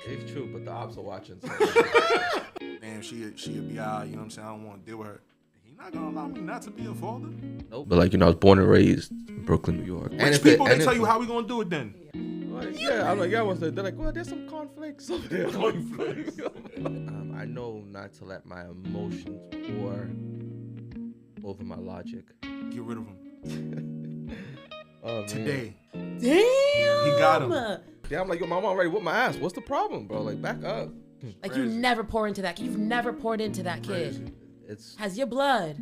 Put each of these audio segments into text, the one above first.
It's true, but the ops are watching. So. Damn, she'll be out. You know what I'm saying? I don't want to deal with her. He not gonna allow me not to be a father. Nope. But like, I was born and raised in Brooklyn, New York. Rich people, they tell you how we gonna do it then. Like, yeah, I'm like, yeah. They're like, well, there's some conflicts over there. I know not to let my emotions pour over my logic. Get rid of them. Oh, today. Damn. He got him. Yeah, I'm like, yo, my mom already whooped my ass. What's the problem, bro? Like, back up. Like, you never pour into that. You've never poured into that kid. It's has your blood.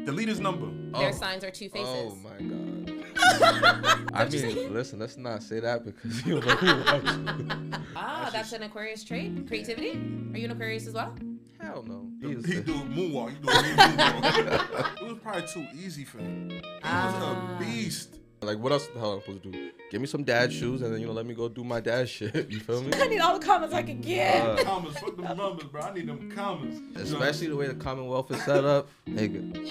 Delete his number. Their signs are two faces. Oh my god. I mean, listen, let's not say that because you know who watches. That's an Aquarius trait? Creativity? Are you an Aquarius as well? Hell no. He do moonwalk. He do moonwalk. It was probably too easy for him. He was a beast. Like, what else the hell am I supposed to do? Give me some dad shoes and then, let me go do my dad shit. You feel me? I need all the comments I can get. Commas, fuck them numbers, bro. I need them commas. Especially the way the Commonwealth is set up. Nigga.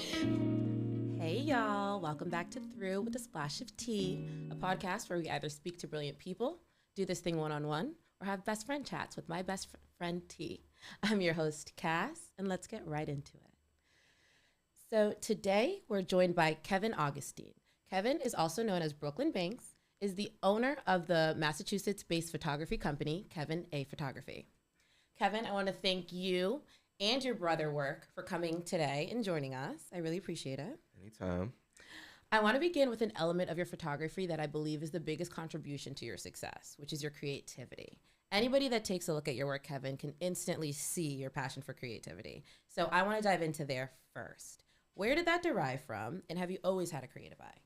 Hey, y'all. Welcome back to Through with a Splash of Tea, a podcast where we either speak to brilliant people, do this thing one-on-one, or have best friend chats with my best friend T. I'm your host, Cass, and let's get right into it. So today, we're joined by Kevin Augustin. Kevin is also known as Brooklyn Banks, is the owner of the Massachusetts-based photography company, Kevin A Photography. Kevin, I want to thank you and your brother Work for coming today and joining us. I really appreciate it. Anytime. I want to begin with an element of your photography that I believe is the biggest contribution to your success, which is your creativity. Anybody that takes a look at your work, Kevin, can instantly see your passion for creativity. So I want to dive into there first. Where did that derive from, and have you always had a creative eye?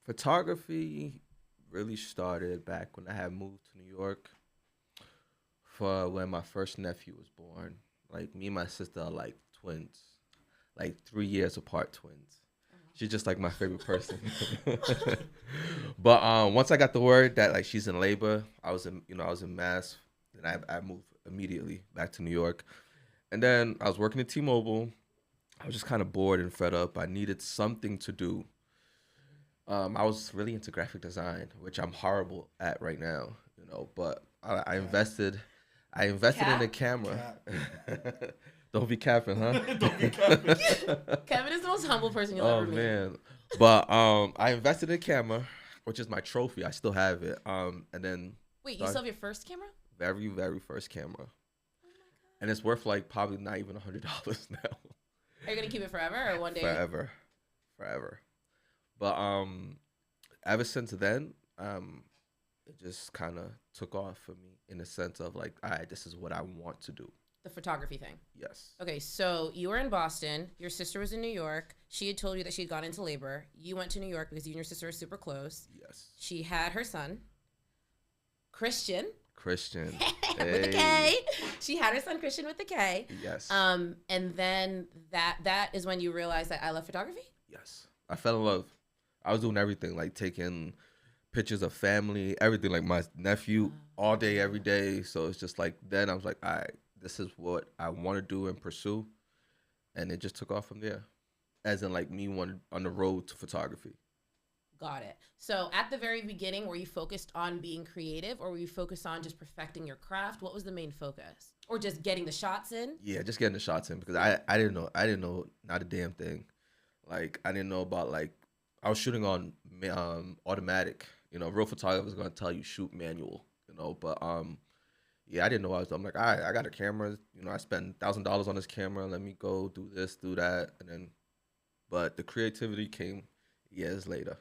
Photography really started back when I had moved to New York for when my first nephew was born. Like, me and my sister are like twins, like 3 years apart twins. She's just like my favorite person. But once I got the word that like she's in labor, I was in Mass, and I moved immediately back to New York. And then I was working at T-Mobile. I was just kind of bored and fed up. I needed something to do. I was really into graphic design, which I'm horrible at right now, but I invested in the camera. Don't be capping, huh? Don't be capping. Kevin is the most humble person you'll ever meet. Oh, man. But I invested in a camera, which is my trophy. I still have it. And then... Wait, you still have your first camera? Very, very first camera. Oh, my God. And it's worth like probably not even $100 now. Are you going to keep it forever or one day? Forever. But ever since then, it just kind of took off for me in the sense of like, all right, this is what I want to do. The photography thing. Yes. Okay, so you were in Boston. Your sister was in New York. She had told you that she had gone into labor. You went to New York because you and your sister are super close. Yes. She had her son, Christian. Christian. With a K. She had her son Christian with a K. Yes. And then that is when you realized that I love photography? Yes. I fell in love. I was doing everything, like taking pictures of family, everything, like my nephew all day, every day. So it's just like, then I was like, all right, this is what I want to do and pursue. And it just took off from there. As in like me on the road to photography. Got it. So at the very beginning, were you focused on being creative or were you focused on just perfecting your craft? What was the main focus? Or just getting the shots in? Yeah, just getting the shots in because I didn't know not a damn thing. Like, I didn't know about, like, I was shooting on automatic. Real photographers going to tell you shoot manual, but yeah, I didn't know what I was doing. I'm like, all right, I got a camera. I spent $1,000 on this camera. Let me go do this, do that. And then, but the creativity came years later.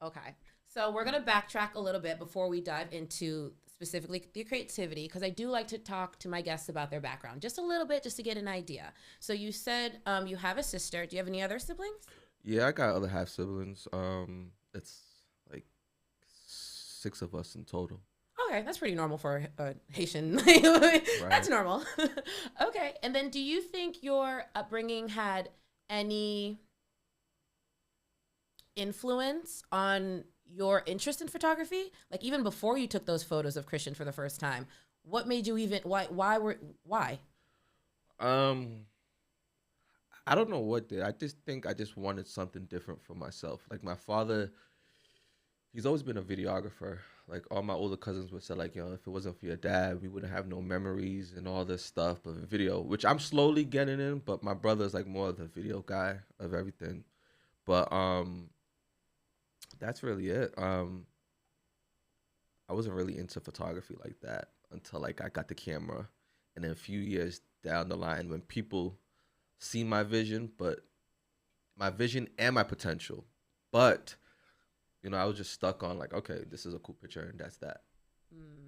Okay. So we're going to backtrack a little bit before we dive into specifically the creativity, because I do like to talk to my guests about their background just a little bit, just to get an idea. So you said you have a sister. Do you have any other siblings? Yeah, I got other half siblings. It's like 6 of us in total. Okay, that's pretty normal for Haitian. Right. That's normal. Okay, and then do you think your upbringing had any influence on your interest in photography? Like, even before you took those photos of Christian for the first time, what made you even, why? I don't know what did. I just think I just wanted something different for myself. Like, my father, He's always been a videographer. Like all my older cousins would say, like, if it wasn't for your dad, we wouldn't have no memories and all this stuff. But video, which I'm slowly getting in, but my brother's like more of the video guy of everything. But that's really it. I wasn't really into photography like that until like I got the camera, and then a few years down the line, when people see my vision and my potential, but I was just stuck on like, okay, this is a cool picture and that's that.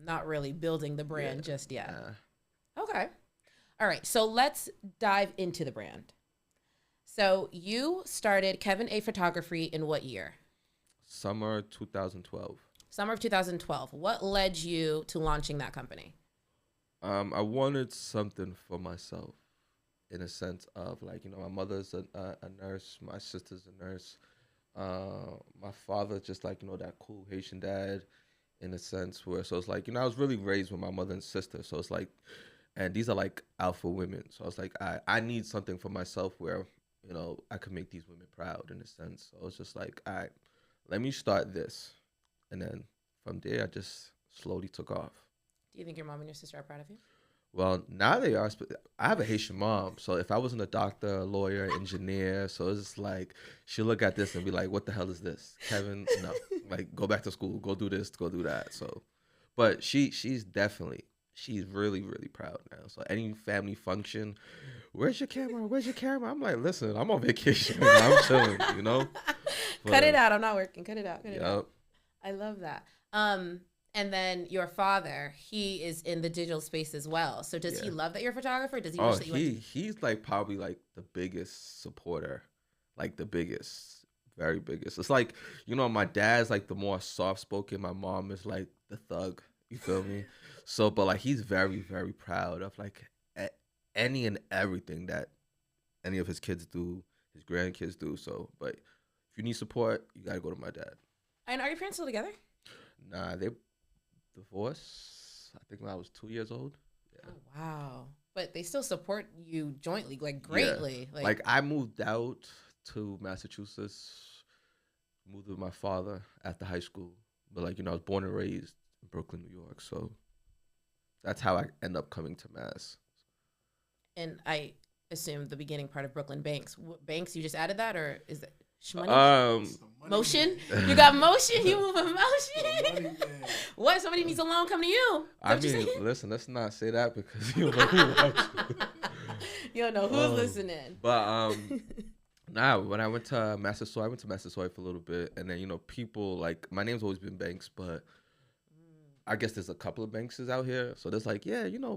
Not really building the brand just yet. Nah. Okay. All right. So let's dive into the brand. So you started Kevin A Photography in what year? Summer 2012. Summer of 2012. What led you to launching that company? I wanted something for myself, in a sense of like, my mother's a nurse, my sister's a nurse. My father just like, that cool Haitian dad, in a sense where, so it's like, I was really raised with my mother and sister. So it's like, and these are like alpha women. So I was like, I need something for myself where, I could make these women proud, in a sense. So it's just like, all right, let me start this. And then from there, I just slowly took off. Do you think your mom and your sister are proud of you? Well, now they are. I have a Haitian mom, so if I wasn't a doctor, a lawyer, engineer, so it's just like she'll look at this and be like, "What the hell is this, Kevin? No, like go back to school, go do this, go do that." So, but she's really really proud now. So any family function, where's your camera? Where's your camera? I'm like, listen, I'm on vacation. I'm chilling, But, cut it out. I'm not working. Cut it out. Cut it yep. out. I love that. And then your father, he is in the digital space as well. So does he love that you're a photographer? Does he wish that you went to... He's like probably like the biggest supporter, like the biggest, very biggest. It's like, my dad's like the more soft spoken. My mom is like the thug. You feel me? So, but like he's very, very proud of like any and everything that any of his kids do, his grandkids do. So, but if you need support, you gotta go to my dad. And are your parents still together? Nah, they divorced, I think when I was 2 years old. Yeah. Oh, wow. But they still support you jointly, like greatly. Yeah. Like I moved out to Massachusetts, moved with my father after high school. But like, I was born and raised in Brooklyn, New York. So that's how I end up coming to Mass. And I assume the beginning part of Brooklyn Banks. Banks, you just added that, or is it Shmoney? Motion? You got motion? You moving motion? What? Somebody needs a loan, come to you. I mean, listen, let's not say that because you don't know who watches. You don't know who's listening. But when I went to Massasoit, for a little bit, and then people like my name's always been Banks, but I guess there's a couple of Bankses out here, so there's like,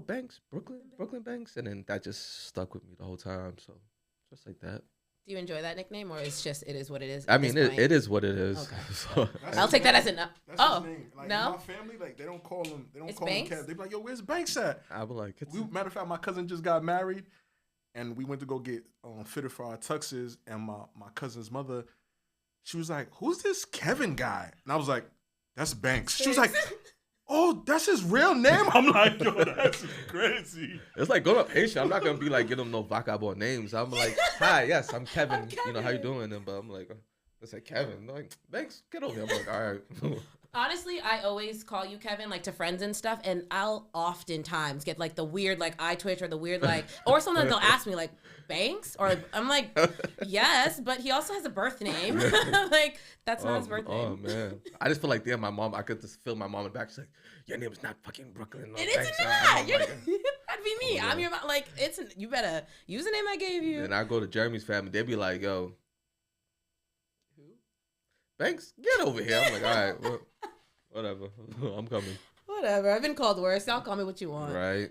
Banks, Brooklyn Banks, and then that just stuck with me the whole time. So just like that. Do you enjoy that nickname, or it's just it is what it is? I mean, it is what it is. Okay. So, I'll take that as enough. That's his name. Like, no, my family, like they don't call him. They don't it's call Banks? him Kev. They be like, "Yo, where's Banks at?" I was like, matter of fact, my cousin just got married, and we went to go get fitted for our tuxes. And my cousin's mother, she was like, "Who's this Kevin guy?" And I was like, "That's Banks." She was like, "Oh, that's his real name." I'm like, "Yo, that's crazy." It's like going up Haitian. I'm not gonna be like, give them no vacabon names. I'm like, "Hi, yes, I'm Kevin. How you doing?" And but I'm like, it's like Kevin. They're like, Banks, get over here. I'm like, all right. Honestly, I always call you Kevin, like to friends and stuff, and I'll oftentimes get like the weird like eye twitch or the weird like, or sometimes they'll ask me like Banks, or I'm like, yes, but he also has a birth name. Like that's not his birth name. Oh man, I just feel like my mom. I could just feel my mom in the back. She's like, your name is not fucking Brooklyn. No, it isn't that. That'd be me. I'm your mom. Like you better use the name I gave you. And I go to Jeremy's family. They'd be like, yo, who? Banks, get over here. I'm like, all right, well, whatever. I'm coming. Whatever. I've been called worse. Y'all call me what you want. Right.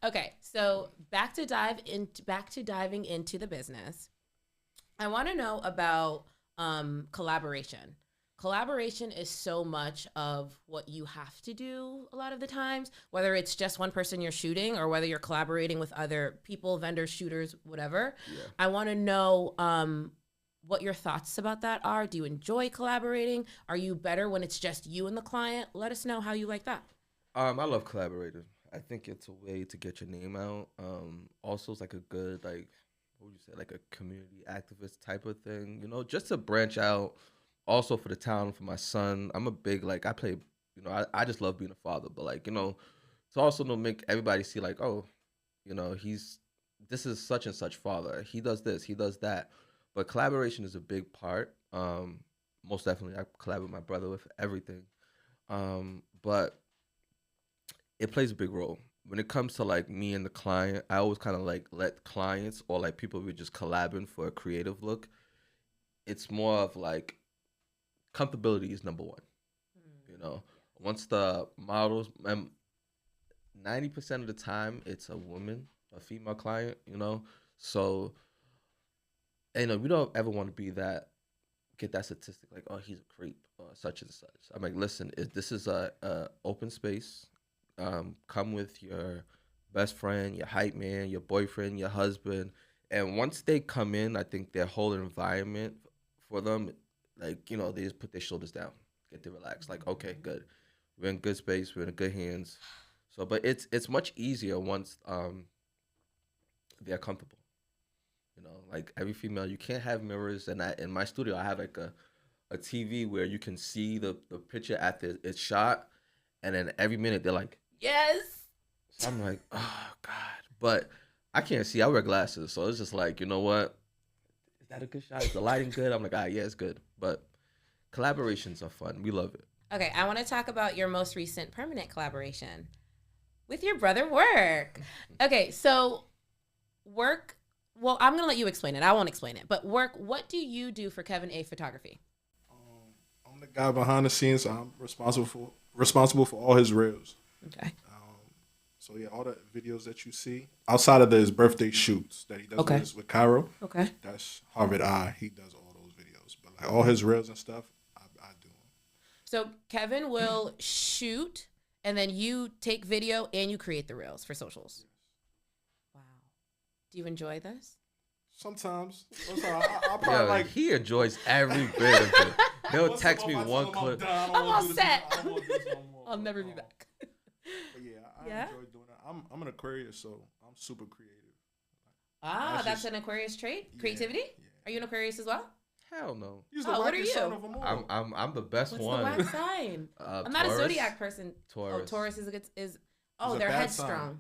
Okay, so back to diving into the business. I want to know about collaboration. Collaboration is so much of what you have to do a lot of the times, whether it's just one person you're shooting or whether you're collaborating with other people, vendors, shooters, whatever. Yeah. I want to know what your thoughts about that are. Do you enjoy collaborating? Are you better when it's just you and the client? Let us know how you like that. I love collaborating. I think it's a way to get your name out. Also, it's like a good, like, what would you say, like a community activist type of thing, just to branch out also for the town, for my son. I'm a big like I play. I just love being a father, but like it's also to make everybody see like, oh, this is such and such father. He does this, he does that. But collaboration is a big part. Most definitely, I collab with my brother with everything. But it plays a big role when it comes to like me and the client. I always kind of like let clients or like people who are just collabing for a creative look. It's more of like comfortability is number one. You know, once the models, 90% of the time it's a woman, a female client. So we don't ever want to be that get that statistic like, oh, he's a creep or such and such. I'm like, listen, this is a open space. Come with your best friend, your hype man, your boyfriend, your husband, and once they come in, I think their whole environment for them, like they just put their shoulders down, get to relax. Like, okay, good, we're in good space, we're in good hands. So, but it's much easier once they're comfortable. Like every female, you can't have mirrors, and in my studio, I have like a TV where you can see the picture after it's shot, and then every minute they're like, yes. So I'm like, oh God, but I can't see. I wear glasses, so it's just like, you know what? Is that a good shot? Is the lighting good? I'm like, yeah, it's good. But collaborations are fun. We love it. Okay, I want to talk about your most recent permanent collaboration with your brother Work. Okay, so Work. Well, I'm gonna let you explain it. I won't explain it. But Work, what do you do for Kevin A Photography? I'm the guy behind the scenes. So I'm responsible for all his reels. Okay. So yeah, all the videos that you see outside of his birthday shoots that he does with Cairo. Okay. That's Harvard Eye. He does all those videos, but like all his reels and stuff, I do them. So Kevin will shoot, and then you take video and you create the reels for socials. Wow. Do you enjoy this? Sometimes. I probably like. He enjoys every bit of it. He'll text me one clip. I'm all set. I'll never be back. But yeah, I enjoy doing that. I'm an Aquarius, so I'm super creative. That's an Aquarius trait? Creativity? Yeah. Are you an Aquarius as well? Hell no. What are you? Son of them all. I'm the best What's one. the wax sign? I'm not a Taurus. zodiac person. Taurus. Oh, Taurus is It's they're a bad headstrong. sign.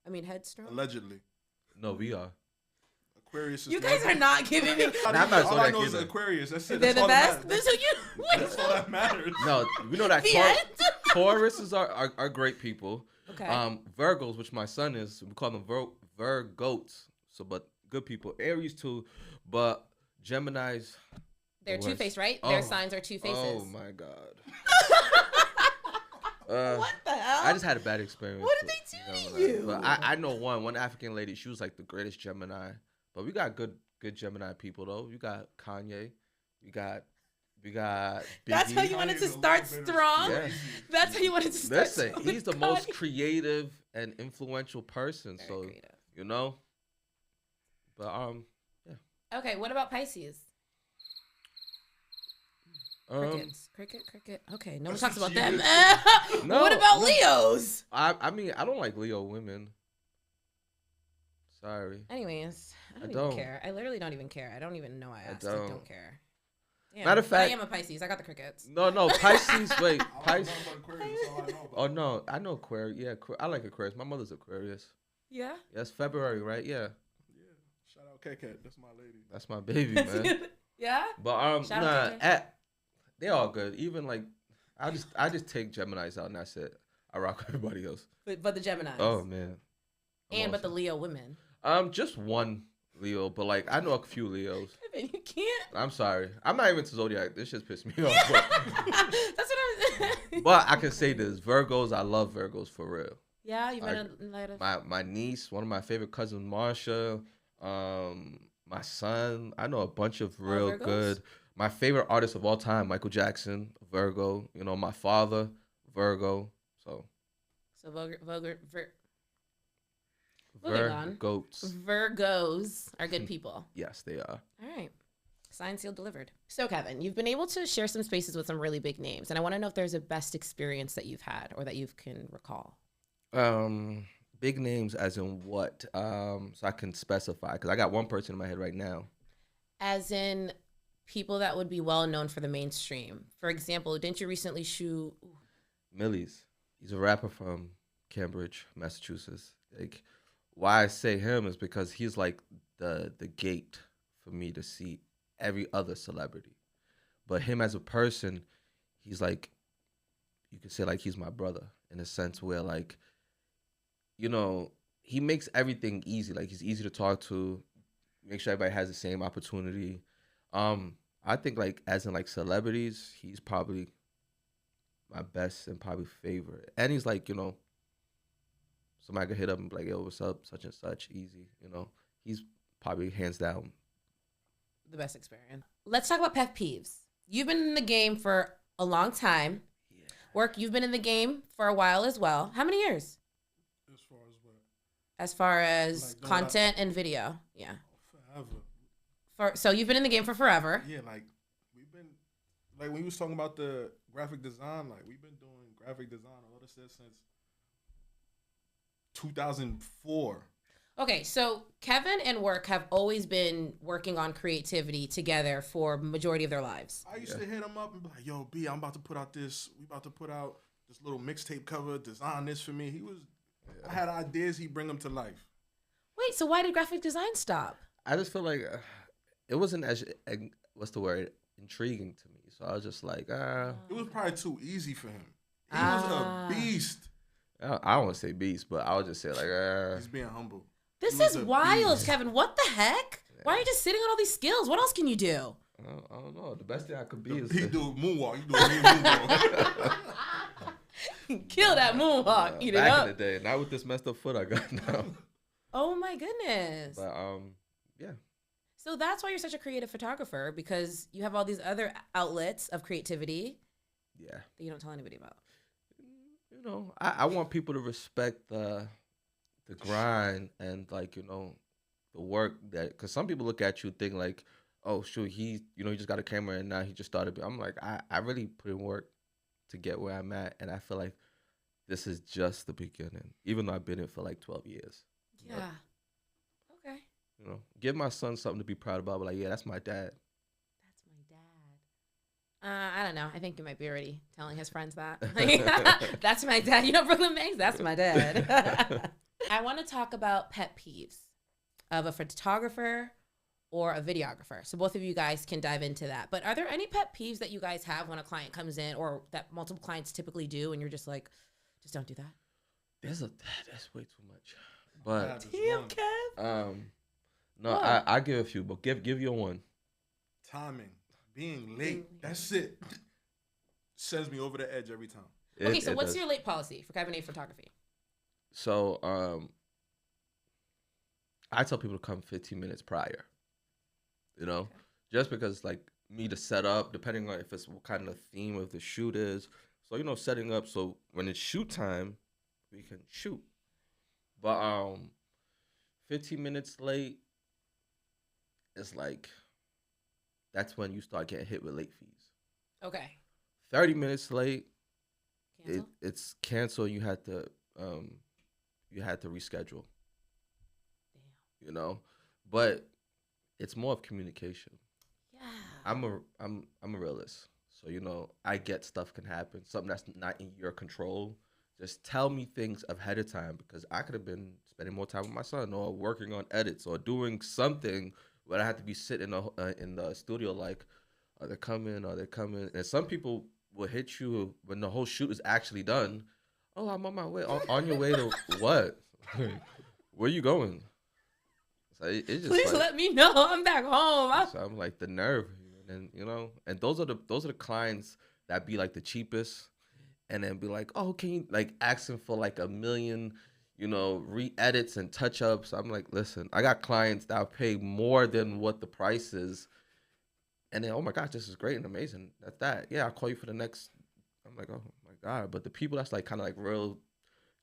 I mean headstrong. Allegedly. No, we are. Aquarius is You guys are not giving me. I'm not all I zodiac know is either. Aquarius. That's it. They're That's the all best. That's all that matters. No, we know that The end? Tauruses are great people. Okay. Virgos, which my son is, we call them Virgoats. So, but good people. Aries too, but Gemini's. They're worst. two-faced, right? Oh. Their signs are two faces. Oh my God. What the hell? I just had a bad experience. What did they do to you? But I know one African lady. She was like the greatest Gemini. But we got good Gemini people though. You got Kanye. We got Biggie. That's how you wanted to start strong. Yeah. That's how you wanted to start. Listen, strong he's the with most Kanye. creative and influential person. Very So creative. But yeah. Okay, what about Pisces? Cricket. Okay, no one talks about them. No, what about no. Leos? I mean, I don't like Leo women. Sorry. Anyways, I don't don't. even care. I literally don't even care. I don't even know I asked. I don't care. Damn, Matter of fact- I am a Pisces. I got the crickets. No, Pisces. Wait, I Pisces. don't know about Aquarius. That's all I know about. Oh no, I know Aquarius. Yeah, I like Aquarius. My mother's Aquarius. Yeah. Yes, February, right? Yeah, Yeah. Shout out K-Cat. That's my lady. that's my baby, man. Yeah. But Shout out to J. they're all good. Even like, I just take Gemini's out and that's it. I rock everybody else. But the Geminis. Oh man. But the Leo women. Just one Leo, but like I know a few Leos. Kevin, you can't. I'm sorry. I'm not even to zodiac. This just pissed me off. That's what I'm. But I can say this: Virgos. I love Virgos for real. Yeah, you met in light of. My niece, one of my favorite cousins, Marsha. My son. I know a bunch of real Virgos? good. My favorite artist of all time, Michael Jackson, Virgo. My father, Virgo. So Moving on. Virgos. Virgos are good people. Yes, they are. All right. Signed, sealed, delivered. So, Kevin, you've been able to share some spaces with some really big names, and I want to know if there's a best experience that you've had or that you can recall. Big names as in what? So I can specify because I got one person in my head right now. As in people that would be well known for the mainstream. For example, didn't you recently shoot? Millie's. He's a rapper from Cambridge, Massachusetts. Like, why I say him is because he's like the gate for me to see every other celebrity. But him as a person, he's like, you could say like he's my brother in a sense where like, you know, he makes everything easy. Like he's easy to talk to, make sure everybody has the same opportunity. I think like as in like celebrities, he's probably my best and probably favorite. And he's like, you know, somebody could hit up and be like, yo, what's up, such and such, easy, you know. He's probably hands down. The best experience. Let's talk about pet peeves. You've been in the game for a long time. Yeah. Work, you've been in the game for a while as well. How many years? As far as what? As far as Like, content and video. Yeah. Forever. So you've been in the game for forever. Yeah, like we've been like when you was talking about the graphic design, like we've been doing graphic design all this since 2004. Okay, so Kevin and Work have always been working on creativity together for majority of their lives. I used to hit him up and be like, "Yo, B, I'm about to put out this. We about to put out this little mixtape cover. Design this for me." He was. Yeah. I had ideas. He bring them to life. Wait, so why did graphic design stop? I just feel like it wasn't as what's the word, intriguing to me. So I was just like, It was probably too easy for him. He was a beast. I don't want to say beast, but I would just say like, he's being humble. This is wild, beast. Kevin. What the heck? Yeah. Why are you just sitting on all these skills? What else can you do? I don't know. The best thing I could be is He do moonwalk. You do a moonwalk. Kill that moonwalk. Eat it back up. in the day, not with this messed up foot I got now. Oh my goodness. But yeah. So that's why you're such a creative photographer, because you have all these other outlets of creativity. Yeah. That you don't tell anybody about. You know, I want people to respect the grind and like, you know, the work that, because some people look at you think like, oh shoot, he just got a camera and now he just started. I'm like, I really put in work to get where I'm at, and I feel like this is just the beginning, even though I've been in it for like 12 years. Yeah. But, Okay. you know, give my son something to be proud about. But like, yeah, that's my dad. That's my dad. I don't know. I think you might be already telling his friends that. That's my dad. You know, Brooklyn Banks, that's my dad. I want to talk about pet peeves of a photographer or a videographer. So both of you guys can dive into that. But are there any pet peeves that you guys have when a client comes in, or that multiple clients typically do, and you're just like, just don't do that? That's way too much. But Damn, Kev. no, What? I give a few, but give you one. Timing, being late. That's it. Sends me over the edge every time. Okay, so what's does. your late policy for Kevin A Photography? So I tell people to come 15 minutes prior. You know, just because like me to set up, depending on if it's what kind of theme of the shoot is. So, you know, setting up so when it's shoot time, we can shoot. But 15 minutes late, it's like that's when you start getting hit with late fees. Okay. 30 minutes late, Cancel? it's canceled. You had to reschedule. Damn. You know, but it's more of communication. Yeah. I'm a realist, so you know I get stuff can happen, something that's not in your control. Just tell me things ahead of time, because I could have been spending more time with my son, or working on edits, or doing something where I had to be sitting in the studio like, are they coming? Are they coming? And some people will hit you when the whole shoot is actually done. Oh, I'm on my way. On your way to what? Where you going? So it's just Please like, let me know. I'm back home. so I'm like the nerve, and you know, and those are the clients that be like the cheapest, and then be like, oh, can you like asking for like a million, you know, re-edits and touch-ups. I'm like, listen, I got clients that pay more than what the price is, and then, oh my gosh, this is great and amazing. That's that. Yeah, I'll call you for the next. I'm like, oh my God. But the people that's like kind of like real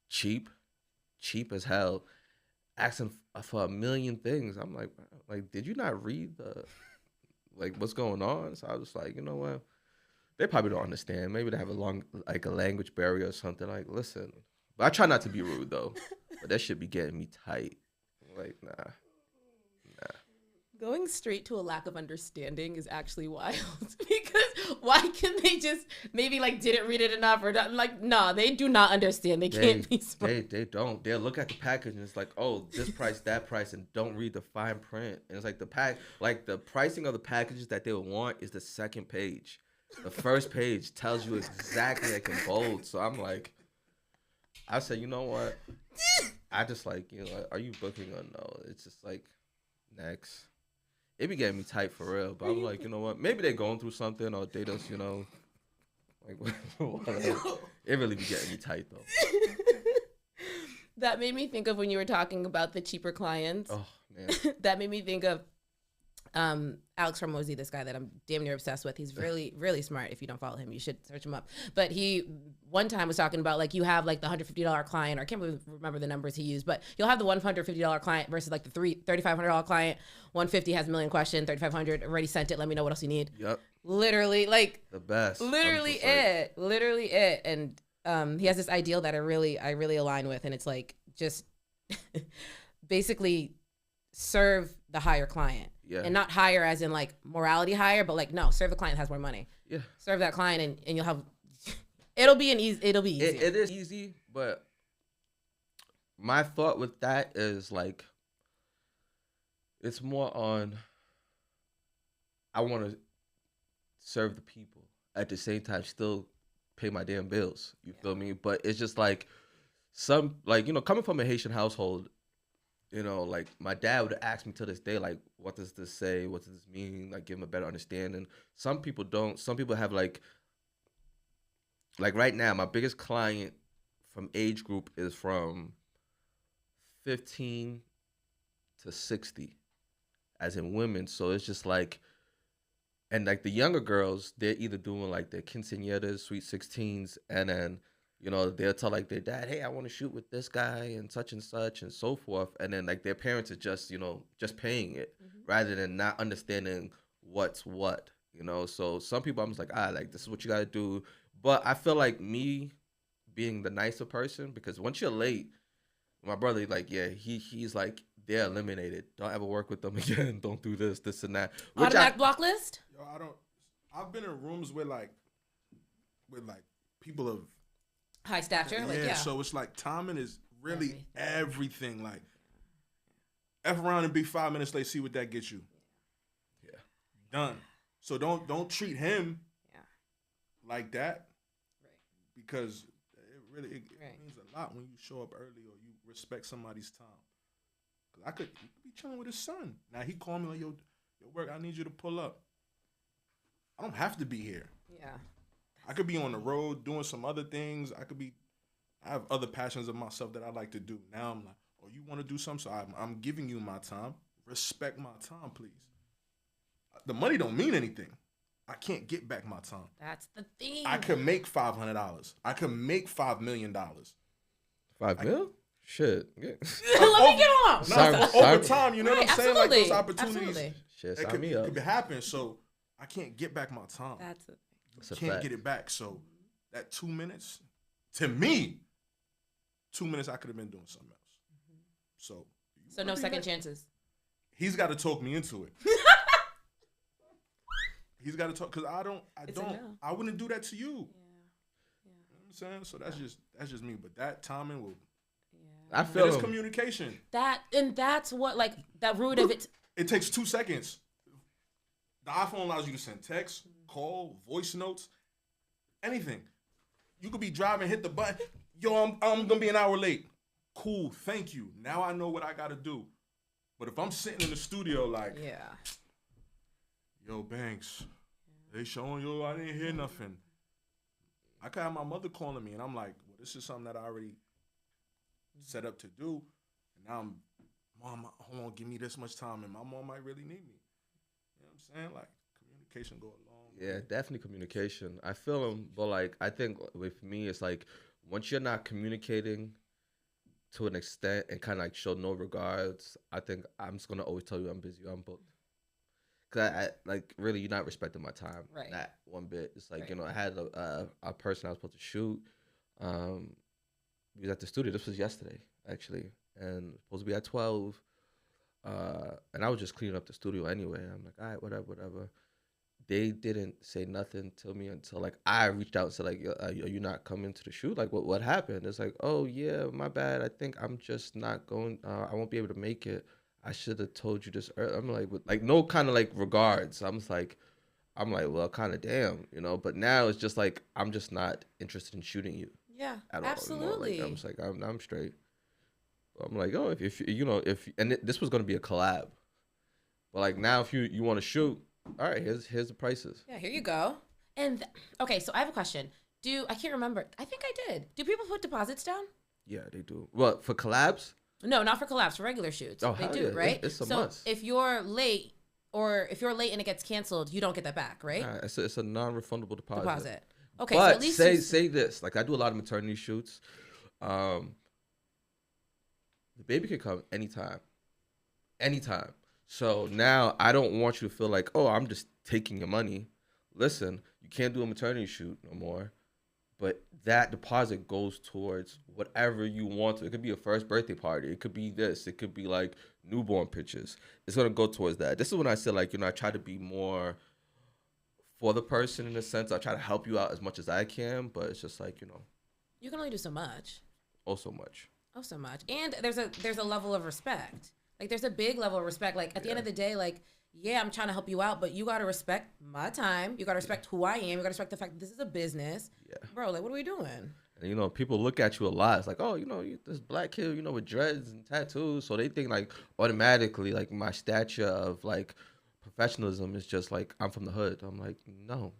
cheap as hell, asking for a million things. I'm like, did you not read like what's going on? So I was like, you know what? They probably don't understand. Maybe they have a language barrier or something. Like, listen. But I try not to be rude though. But that should be getting me tight. I'm like, nah. Going straight to a lack of understanding is actually wild because why can they just maybe like didn't read it enough or not, like no, they do not understand. They can't be smart. They don't. They'll look at the package and it's like, oh, this price, that price, and don't read the fine print. And it's like the pricing of the packages that they would want is the second page. The first page tells you exactly like in bold. So I'm like, I said, you know what? I just like, are you booking or no? It's just like, next. It be getting me tight for real, but I'm like, you know what? Maybe they're going through something, or they just, like, whatever. It really be getting me tight though. That made me think of when you were talking about the cheaper clients. Oh man, that made me think of Alex Hormozy, this guy that I'm damn near obsessed with. He's really, really smart. If you don't follow him, you should search him up. But he one time was talking about like you have like the $150 client, or I can't remember the numbers he used, but you'll have the $150 client versus like the $3,500 client. 150 has a million question, 3,500 already sent it. Let me know what else you need. Yep. Literally, like the best. Literally it. And he has this ideal that I really align with, and it's like just basically serve the higher client. Yeah. And not higher as in like morality higher, but like no, serve the client that has more money. Yeah. Serve that client and you'll have it'll be easy. It is easy, but my thought with that is like it's more on I want to serve the people at the same time still pay my damn bills. You feel me? But it's just like some like coming from a Haitian household, like my dad would ask me to this day, like, what does this say? What does this mean? Like, give him a better understanding. Some people don't. Some people have like right now, my biggest client from age group is from 15 to 60, as in women. So it's just like, and like the younger girls, they're either doing like their quinceañeras, sweet 16s, and then they'll tell like their dad, hey, I want to shoot with this guy and such and so forth. And then like their parents are just, just paying it rather than not understanding what's what, So some people I'm just like, like this is what you got to do. But I feel like me being the nicer person, because once you're late, my brother, like, yeah, he's like, they're eliminated. Don't ever work with them again. Don't do this and that. Automatic block list? Yo, I've been in rooms with people of high stature, so it's like timing is really everything. Like, F around and be 5 minutes late, see what that gets you. Yeah. Done. So don't treat him like that. Right. Because it means a lot when you show up early or you respect somebody's time. Cause he could be chilling with his son. Now he called me like, yo, work, I need you to pull up. I don't have to be here. Yeah. I could be on the road doing some other things. I have other passions of myself that I like to do. Now I'm like, oh, you want to do something? So I'm giving you my time. Respect my time, please. The money don't mean anything. I can't get back my time. That's the thing. I could make $500. I could make $5 million. 5 mil? Shit. Yeah. Let me get on. Over time, you know what I'm saying? Like those opportunities. Absolutely. Shit, It could happen. So I can't get back my time. That's the thing. Can't get it back. So that 2 minutes, to me, 2 minutes I could have been doing something else. So no second chances. He's got to talk me into it. He's got to talk, because I wouldn't do that to you. Yeah. You know what I'm saying? So that's just me. But that timing will. I feel it's communication. That's what, like, that root of it. It takes 2 seconds. The iPhone allows you to send text, call, voice notes, anything. You could be driving, hit the button. Yo, I'm gonna be an hour late. Cool, thank you. Now I know what I gotta do. But if I'm sitting in the studio like, yo, Banks, they showing you I didn't hear nothing. I could have my mother calling me, and I'm like, well, this is something that I already set up to do. And now Mom, hold on, give me this much time, and my mom might really need me. You know what I'm saying? Like, communication go a long way. Yeah, definitely communication. I feel them, but like I think with me, it's like once you're not communicating to an extent and kind of like show no regards, I think I'm just gonna always tell you I'm busy, I'm booked. Cause I like really you're not respecting my time, Right. Not one bit. It's like I had a person I was supposed to shoot. We was at the studio. This was yesterday actually, and supposed to be at 12. And I was just cleaning up the studio anyway. I'm like, all right, whatever, whatever. They didn't say nothing to me until like I reached out and said like, are you not coming to the shoot? Like, what happened? It's like, oh yeah, my bad. I think I'm just not going. I won't be able to make it. I should have told you this earlier. I'm like, with like no kind of like regards. I'm like, well, kind of damn, you know. But now it's just like I'm just not interested in shooting you Yeah, at all anymore. Like absolutely. I'm just like I'm straight. I'm like, oh, if you know if and this was gonna be a collab, but like now if you want to shoot, all right, here's the prices. Yeah, here you go. And okay, so I have a question. I can't remember. I think I did. Do people put deposits down? Yeah, they do. Well, for collabs, No, not for collabs, for regular shoots. oh They hell do, yeah, right? it's a So must. if you're late and it gets canceled, you don't get that back, right? It's a non-refundable deposit. Deposit. Okay, so But at least say this, like I do a lot of maternity shoots. Um, the baby can come anytime, anytime. So now I don't want you to feel like, oh, I'm just taking your money. Listen, you can't do a maternity shoot no more, but that deposit goes towards whatever you want to. It could be a first birthday party. It could be this. It could be like newborn pictures. It's gonna go towards that. This is when I say like, I try to be more for the person in a sense. I try to help you out as much as I can, but it's just like, you can only do so much. oh so much. Oh, so much. And there's a level of respect. Like there's a big level of respect. Like at the end of the day, like, yeah, I'm trying to help you out, but you gotta respect my time. You gotta respect who I am. You gotta respect the fact that this is a business. Yeah. Bro, like what are we doing? And people look at you a lot. It's like, oh, you this black kid, with dreads and tattoos. So they think like automatically like my stature of like professionalism is just like I'm from the hood. I'm like, no,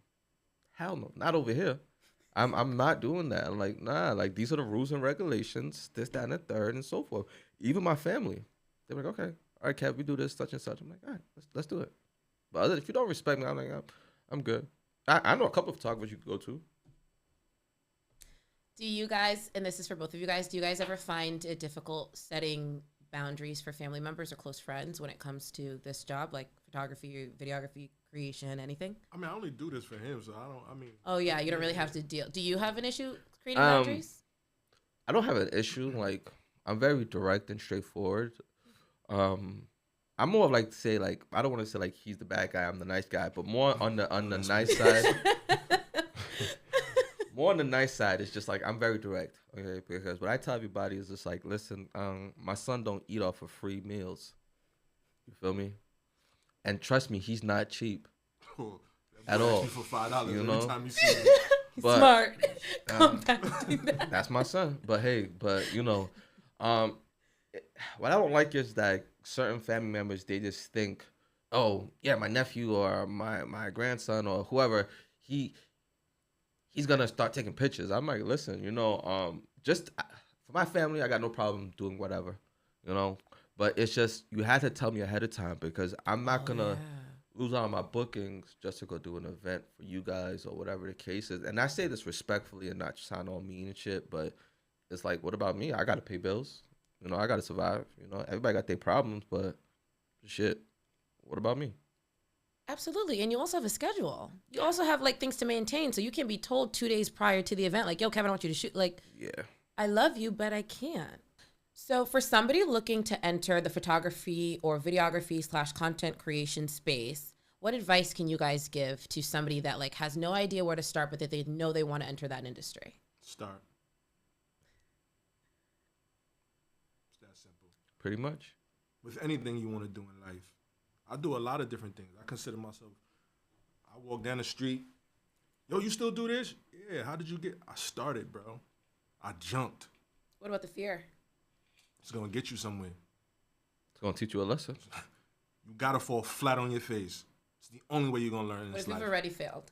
hell no, not over here. I'm not doing that. I'm like, nah, like these are the rules and regulations, this, that, and the third, and so forth. Even my family, they're like, okay, all right, Kev, we do this, such and such. I'm like, all right, let's do it. But if you don't respect me, I'm like, I'm good. I know a couple of photographers you could go to. Do you guys, and this is for both of you guys, do you guys ever find it difficult setting boundaries for family members or close friends when it comes to this job, like photography, videography, creation, anything? I mean, I only do this for him, so I don't. I mean. Oh yeah, you don't really have to deal. Do you have an issue creating Um, boundaries? I don't have an issue. Like I'm very direct and straightforward. I'm more of like to say like I don't want to say like he's the bad guy, I'm the nice guy, but more on the nice side. More on the nice side, it's just like I'm very direct, okay? Because what I tell everybody is just like, listen, my son don't eat off of free meals. You feel me? And trust me, he's not cheap at all. For $5 You every know? time you see him. But, Smart. Compounding that. that's my son. But hey, what I don't like is that certain family members they just think, oh yeah, my nephew or my grandson or whoever he's gonna start taking pictures. I'm like, listen, just for my family, I got no problem doing whatever, But it's just you had to tell me ahead of time because I'm not gonna lose out on my bookings just to go do an event for you guys or whatever the case is. And I say this respectfully and not sound all mean and shit, but it's like, what about me? I gotta pay bills. I gotta survive. Everybody got their problems, but shit, what about me? Absolutely. And you also have a schedule. You also have like things to maintain. So you can't be told 2 days prior to the event, like, yo, Kevin, I want you to shoot. Like, Yeah. I love you, but I can't. So for somebody looking to enter the photography or videography / content creation space, what advice can you guys give to somebody that like has no idea where to start, but that they know they want to enter that industry? Start. It's that simple. Pretty much. With anything you want to do in life, I do a lot of different things. I consider myself. I walk down the street. Yo, you still do this? Yeah. How did you get? I started, bro. I jumped. What about the fear? It's gonna get you somewhere. It's gonna teach you a lesson. You gotta fall flat on your face. It's the only way you're gonna learn in What this if you've life. already failed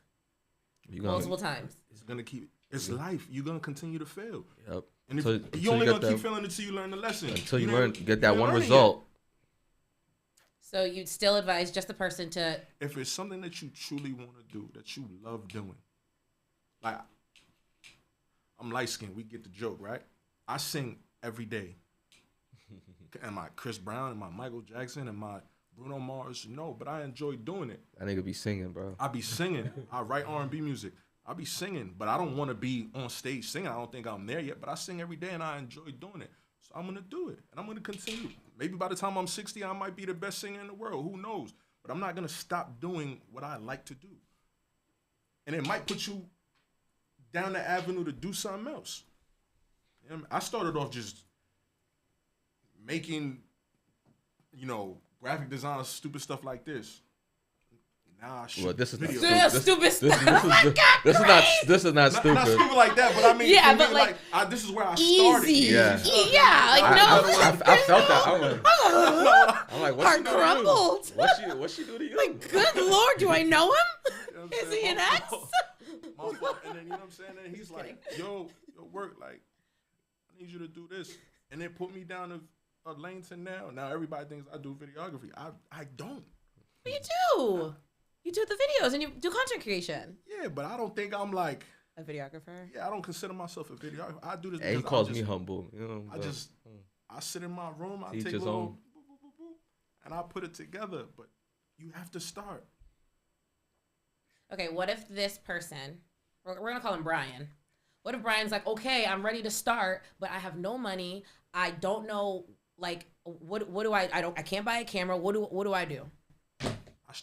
You gonna, multiple times? It's gonna keep. It's life. You're gonna continue to fail. Yep. And if Until you only get gonna keep that- failing until you learn the lesson. Until you didn't- get that didn't one learn it result. So you'd still advise just the person to. yet. If it's something that you truly want to do, that you love doing, like I'm light skinned. We get the joke, right? I sing every day. Am I Chris Brown? Am I Michael Jackson? Am I Bruno Mars? No, but I enjoy doing it. That nigga be singing, bro. I be singing. I write R&B music. I be singing, but I don't want to be on stage singing. I don't think I'm there yet, but I sing every day and I enjoy doing it. So I'm gonna do it, and I'm gonna continue. Maybe by the time I'm 60, I might be the best singer in the world. Who knows? But I'm not gonna stop doing what I like to do. And it might put you down the avenue to do something else. You know, I started off just making, graphic design, stupid stuff like this. Now I shoot Well, this is not videos. stupid. Stupid stuff. This is not stupid. Not stupid like that, but I mean, Yeah, for but me, like this is where I started. easy. Yeah. Yeah, like no. I felt that. I'm like, what's Heart she do crumbled. to you? What's she do to you? Like, good Lord, do I know him? You know what I'm Is saying? he an My ex? fault. My fault. And then, you know what I'm saying? And he's like, yo, work, like, I need you to do this. And then put me down a lane to now. Now everybody thinks I do videography. I don't. But you do. You do the videos and you do content creation. Yeah, but I don't think I'm like A videographer? Yeah, I don't consider myself a videographer. I do this And he because calls me humble. I sit in my room, I Each take a his little, own. boop, boop, boop, boop, and I put it together. But you have to start. Okay, what if this person, we're going to call him Brian. What if Brian's like, okay, I'm ready to start, but I have no money. I don't know, like, what do I can't buy a camera. What do I do?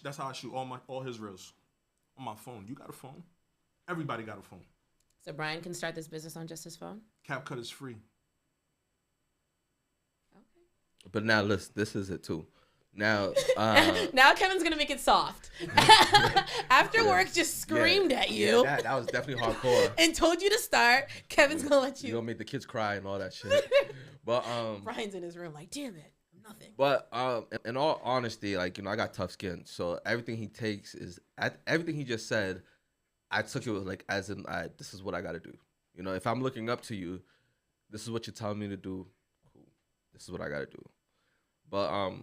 That's how I shoot all his reels on my phone. You got a phone. Everybody got a phone. So Brian can start this business on just his phone? CapCut is free. Okay. But now, listen, this is it too. Now, now Kevin's gonna make it soft. After work, just screamed at you. Yeah, that was definitely hardcore. And told you to start. Kevin's gonna let you. You gonna make the kids cry and all that shit. But Brian's in his room like, damn it, nothing. But in all honesty, like, I got tough skin, so everything he takes is everything he just said. I took it like as in this is what I got to do. If I'm looking up to you, this is what you're telling me to do. Cool. This is what I got to do. But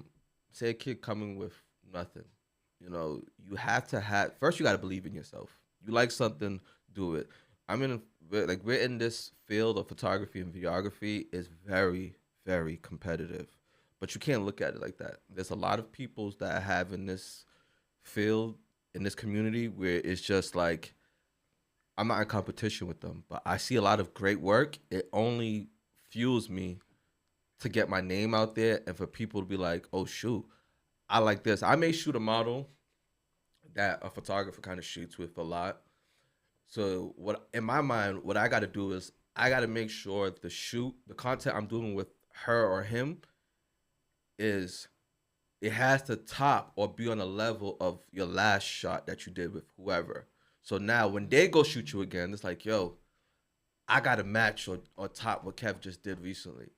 say a kid coming with nothing, you have to first you got to believe in yourself. You like something, do it. We're in this field of photography and videography is very, very competitive. But you can't look at it like that. There's a lot of people that I have in this field, in this community, where it's just like, I'm not in competition with them, but I see a lot of great work. It only fuels me to get my name out there and for people to be like, oh, shoot, I like this. I may shoot a model that a photographer kind of shoots with a lot. So in my mind, what I got to do is I got to make sure the content I'm doing with her or him is it has to top or be on a level of your last shot that you did with whoever. So now when they go shoot you again, it's like, yo, I got to match or top what Kev just did recently.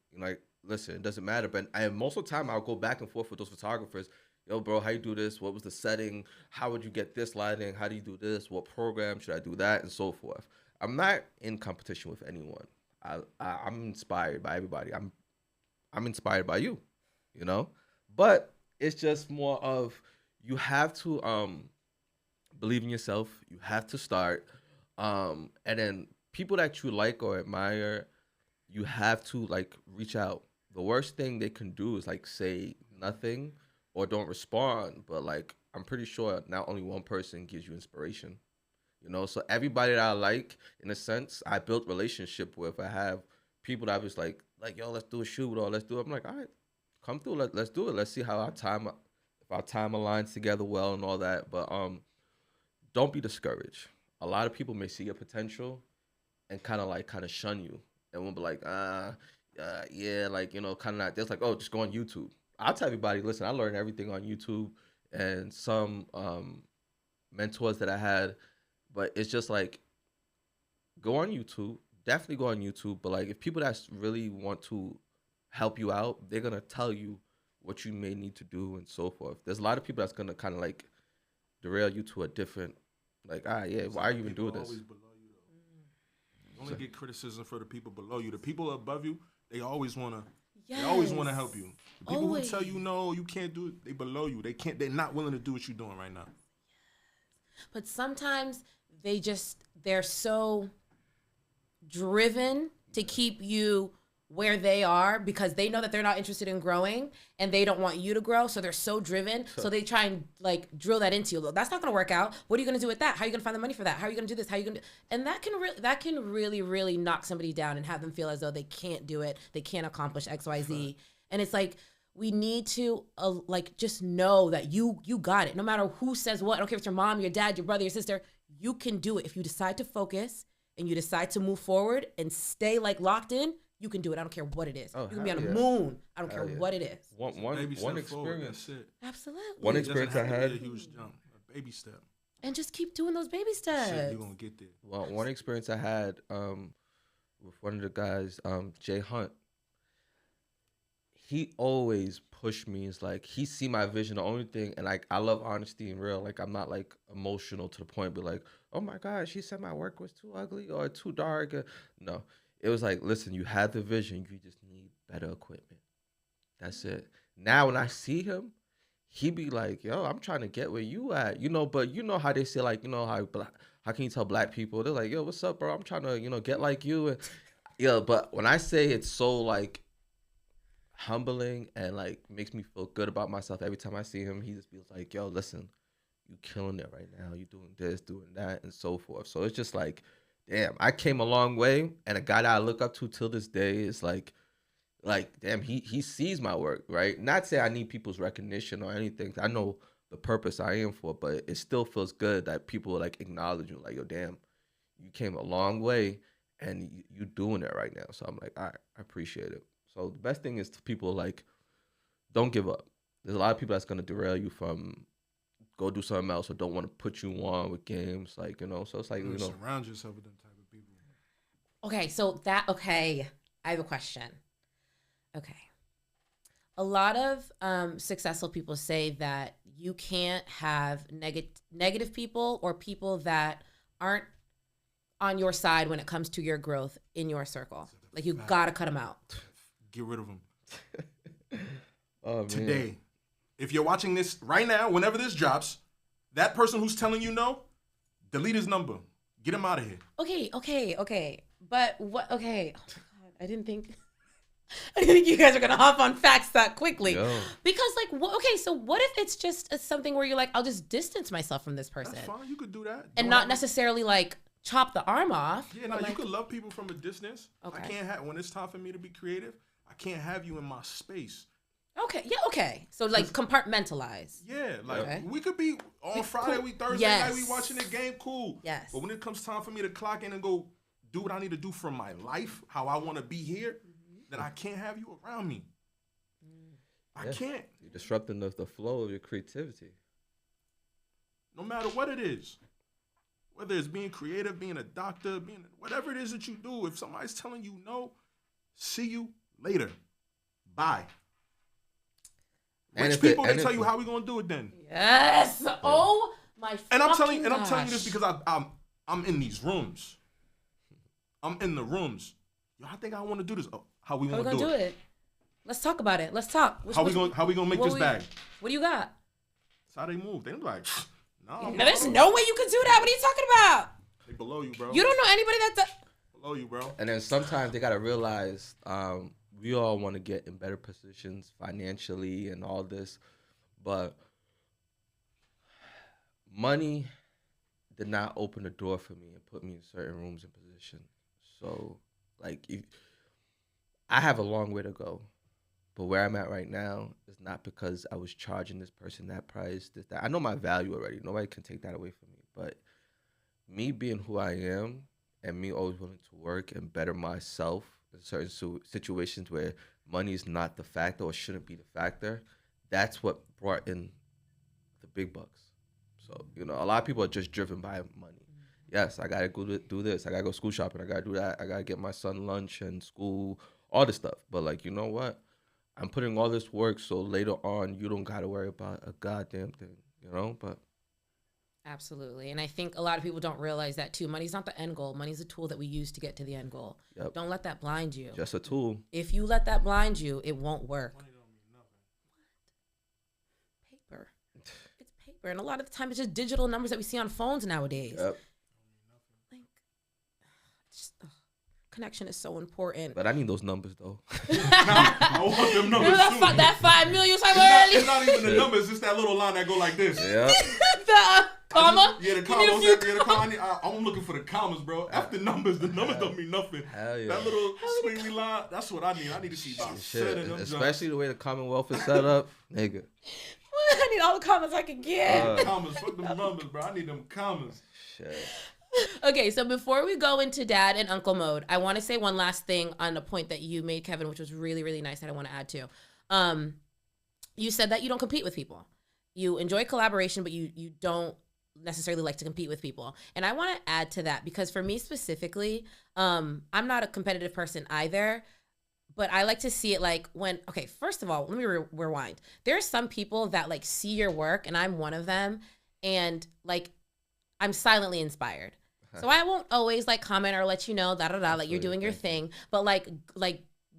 Listen, it doesn't matter. But most of the time I'll go back and forth with those photographers. Yo, bro, how you do this? What was the setting? How would you get this lighting? How do you do this? What program should I do that? And so forth. I'm not in competition with anyone. I'm inspired by everybody. I'm inspired by you, But it's just more of you have to believe in yourself. You have to start. And then people that you like or admire, you have to reach out. The worst thing they can do is say nothing or don't respond. But I'm pretty sure not only one person gives you inspiration. So everybody that I like, in a sense, I built relationship with. I have people that I was like, yo, let's do a shoot or let's do it. I'm like, all right, come through, let's do it. Let's see how if our time aligns together well and all that. But don't be discouraged. A lot of people may see your potential and kind of shun you and won't be like, yeah, kind of not. They're like, oh, just go on YouTube. I'll tell everybody, listen, I learned everything on YouTube and some mentors that I had. But it's just go on YouTube. Definitely go on YouTube. But if people that really want to help you out, they're going to tell you what you may need to do and so forth. There's a lot of people that's going to kind of derail you to a different, yeah, why are you even doing this? Always below you, though. You only get criticism for the people below you. The people above you, they always want to. Yes. They always want to help you. The people who tell you no, you can't do it, they below you. They're not willing to do what you're doing right now. But sometimes they're so driven to keep you where they are because they know that they're not interested in growing and they don't want you to grow. So they're so driven. So they try and like drill that into you. That's not going to work out. What are you going to do with that? How are you going to find the money for that? How are you going to do this? How are you going to, and that can really, really knock somebody down and have them feel as though they can't do it. They can't accomplish X, Y, Z. Right. And it's like, we need to like just know that you got it. No matter who says what, I don't care if it's your mom, your dad, your brother, your sister, you can do it. If you decide to focus and you decide to move forward and stay like locked in, you can do it. I don't care what it is. You can be on the moon. I don't care what it is. One experience. Absolutely. One experience I had. A huge jump, a baby step. And just keep doing those baby steps. You're gonna get there. Well, one experience I had with one of the guys, Jay Hunt. He always pushed me. It's like he see my vision. The only thing, and like I love honesty and real. Like I'm not like emotional to the point, but like, oh my gosh, she said my work was too ugly or too dark. No. It was like, listen, you had the vision. You just need better equipment. That's it. Now, when I see him, he be like, yo, I'm trying to get where you at. You know, but you know how they say, like, you know, how can you tell black people? They're like, yo, what's up, bro? I'm trying to, you know, get like you. And, yeah, but when I say it's so, like, humbling and, like, makes me feel good about myself every time I see him, he just feels like, yo, listen, you killing it right now. You doing this, doing that, and so forth. So it's just like, damn, I came a long way, and a guy that I look up to till this day is like, damn, he sees my work, right? Not say I need people's recognition or anything. I know the purpose I am for, but it still feels good that people like acknowledge you, like, yo, damn, you came a long way, and you doing it right now. So I'm like, all right, I appreciate it. So the best thing is to people like, don't give up. There's a lot of people that's gonna derail you from go do something else or don't want to put you on with games, like, you know. So it's like, you know, surround yourself with them type of people. Okay, I have a question. Okay, a lot of successful people say that you can't have negative people or people that aren't on your side when it comes to your growth in your circle. Like, you gotta cut them out. Get rid of them. Oh, man. Today. If you're watching this right now, whenever this drops, that person who's telling you no, delete his number. Get him out of here. Okay. But what? Okay. Oh my God, I didn't think you guys are gonna hop on facts that quickly. No. Because okay, so what if it's just something where you're like, I'll just distance myself from this person. That's fine. You could do that. And not necessarily like chop the arm off. Yeah, no, you could love people from a distance. Okay. I can't have, when it's time for me to be creative, I can't have you in my space. Okay, yeah, okay. So like compartmentalize. Yeah, like okay. We could be on Friday, cool. we Thursday yes. night, we watching the game, cool. Yes. But when it comes time for me to clock in and go do what I need to do for my life, how I want to be here, then I can't have you around me. I can't. You're disrupting the flow of your creativity. No matter what it is. Whether it's being creative, being a doctor, being whatever it is that you do, if somebody's telling you no, see you later. Bye. Rich people, they tell you how we gonna do it then. Yes. Yeah. Oh my. And I'm telling you this because I'm in these rooms. I'm in the rooms. Yo, I think I want to do this. Oh, how we gonna do it? Let's talk about it. Let's talk. How we gonna make this bag? What do you got? That's how they move. They like, no. There's no way you can do that. What are you talking about? They below you, bro. You don't know anybody that's below you, bro. And then sometimes they gotta realize we all want to get in better positions financially and all this, but money did not open the door for me and put me in certain rooms and positions. So, like, I have a long way to go, but where I'm at right now is not because I was charging this person that price, this, that. I know my value already. Nobody can take that away from me. But me being who I am and me always willing to work and better myself in certain situations where money is not the factor or shouldn't be the factor, that's what brought in the big bucks. So, you know, a lot of people are just driven by money. Yes, I got to go do this. I got to go school shopping. I got to do that. I got to get my son lunch and school, all this stuff. But, like, you know what? I'm putting all this work so later on you don't got to worry about a goddamn thing, you know? But absolutely. And I think a lot of people don't realize that, too. Money's not the end goal. Money's a tool that we use to get to the end goal. Yep. Don't let that blind you. Just a tool. If you let that blind you, it won't work. Money don't mean nothing. Paper. It's paper. And a lot of the time, it's just digital numbers that we see on phones nowadays. Yep. connection is so important. But I need those numbers though. I want them numbers too. That 5 million type It's not even the numbers. It's that little line that go like this. Yeah. The comma. The comma. I'm looking for the commas, bro. After numbers, the numbers don't mean nothing. Hell yeah. That little squiggly line. That's what I need. I need to see about 7 of them. Especially the way the Commonwealth is set up, nigga. I need all the commas I can get. Commas. Fuck them numbers, bro. I need them commas. Shit. Okay, so before we go into dad and uncle mode, I want to say one last thing on a point that you made, Kevin, which was really, really nice that I want to add to. You said that you don't compete with people. You enjoy collaboration, but you don't necessarily like to compete with people. And I want to add to that because for me specifically, I'm not a competitive person either, but I like to see it like when, okay, first of all, let me rewind. There are some people that like see your work, and I'm one of them, and like I'm silently inspired. So I won't always like comment or let you know like you're doing your thing, but like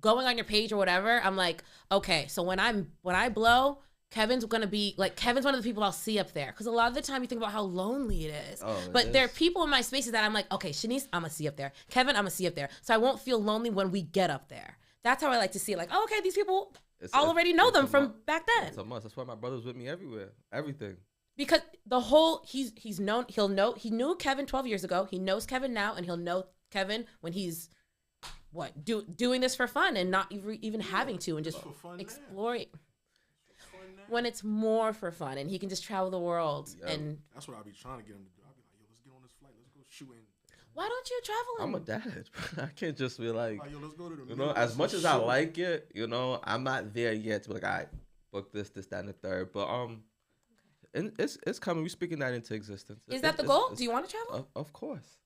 going on your page or whatever, I'm like, okay, so when I blow, Kevin's one of the people I'll see up there. Because a lot of the time you think about how lonely it is. But there are people in my spaces that I'm like, okay, Shanice, I'm going to see up there. Kevin, I'm going to see up there. So I won't feel lonely when we get up there. That's how I like to see it. Like, oh, okay, these people, I already know them from back then. It's a must. That's why my brother's with me everywhere. Everything. Because the whole, he knew Kevin 12 years ago. He knows Kevin now, and he'll know Kevin when he's, doing this for fun and not even having to, and just exploring. When it's more for fun, and he can just travel the world. Yep. And that's what I'll be trying to get him to do. I'll be like, yo, let's get on this flight. Let's go shooting. Why don't you travel? I'm a dad. I can't just be like, yo, let's go to the as much as I like it, I'm not there yet to be like, all right, book this, that, and the third. But and it's coming. We're speaking that into existence. Is that the goal? Do you want to travel? Of course.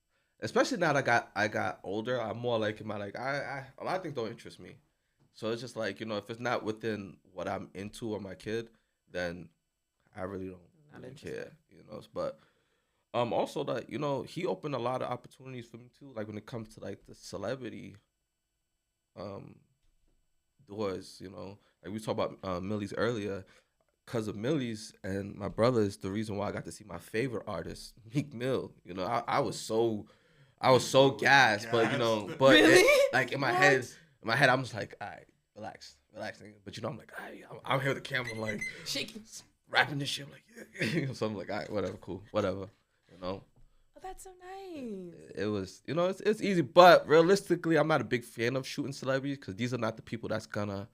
Especially now that I got older, I'm more like a lot of things don't interest me. So it's just like, if it's not within what I'm into or my kid, then I really don't care, But also that, he opened a lot of opportunities for me too. Like when it comes to like the celebrity doors, like we talked about Millie's earlier. Because of Millie's and my brother is the reason why I got to see my favorite artist, Meek Mill. I was so gassed, but really? Like in my head, I'm just like, all right, relax, nigga. But I'm like, all right, I'm here with the camera, like shaking, rapping this shit, I'm like, yeah. So I'm like, all right, whatever, cool, whatever, Oh, that's so nice. It was, it's easy, but realistically, I'm not a big fan of shooting celebrities because these are not the people that's gonna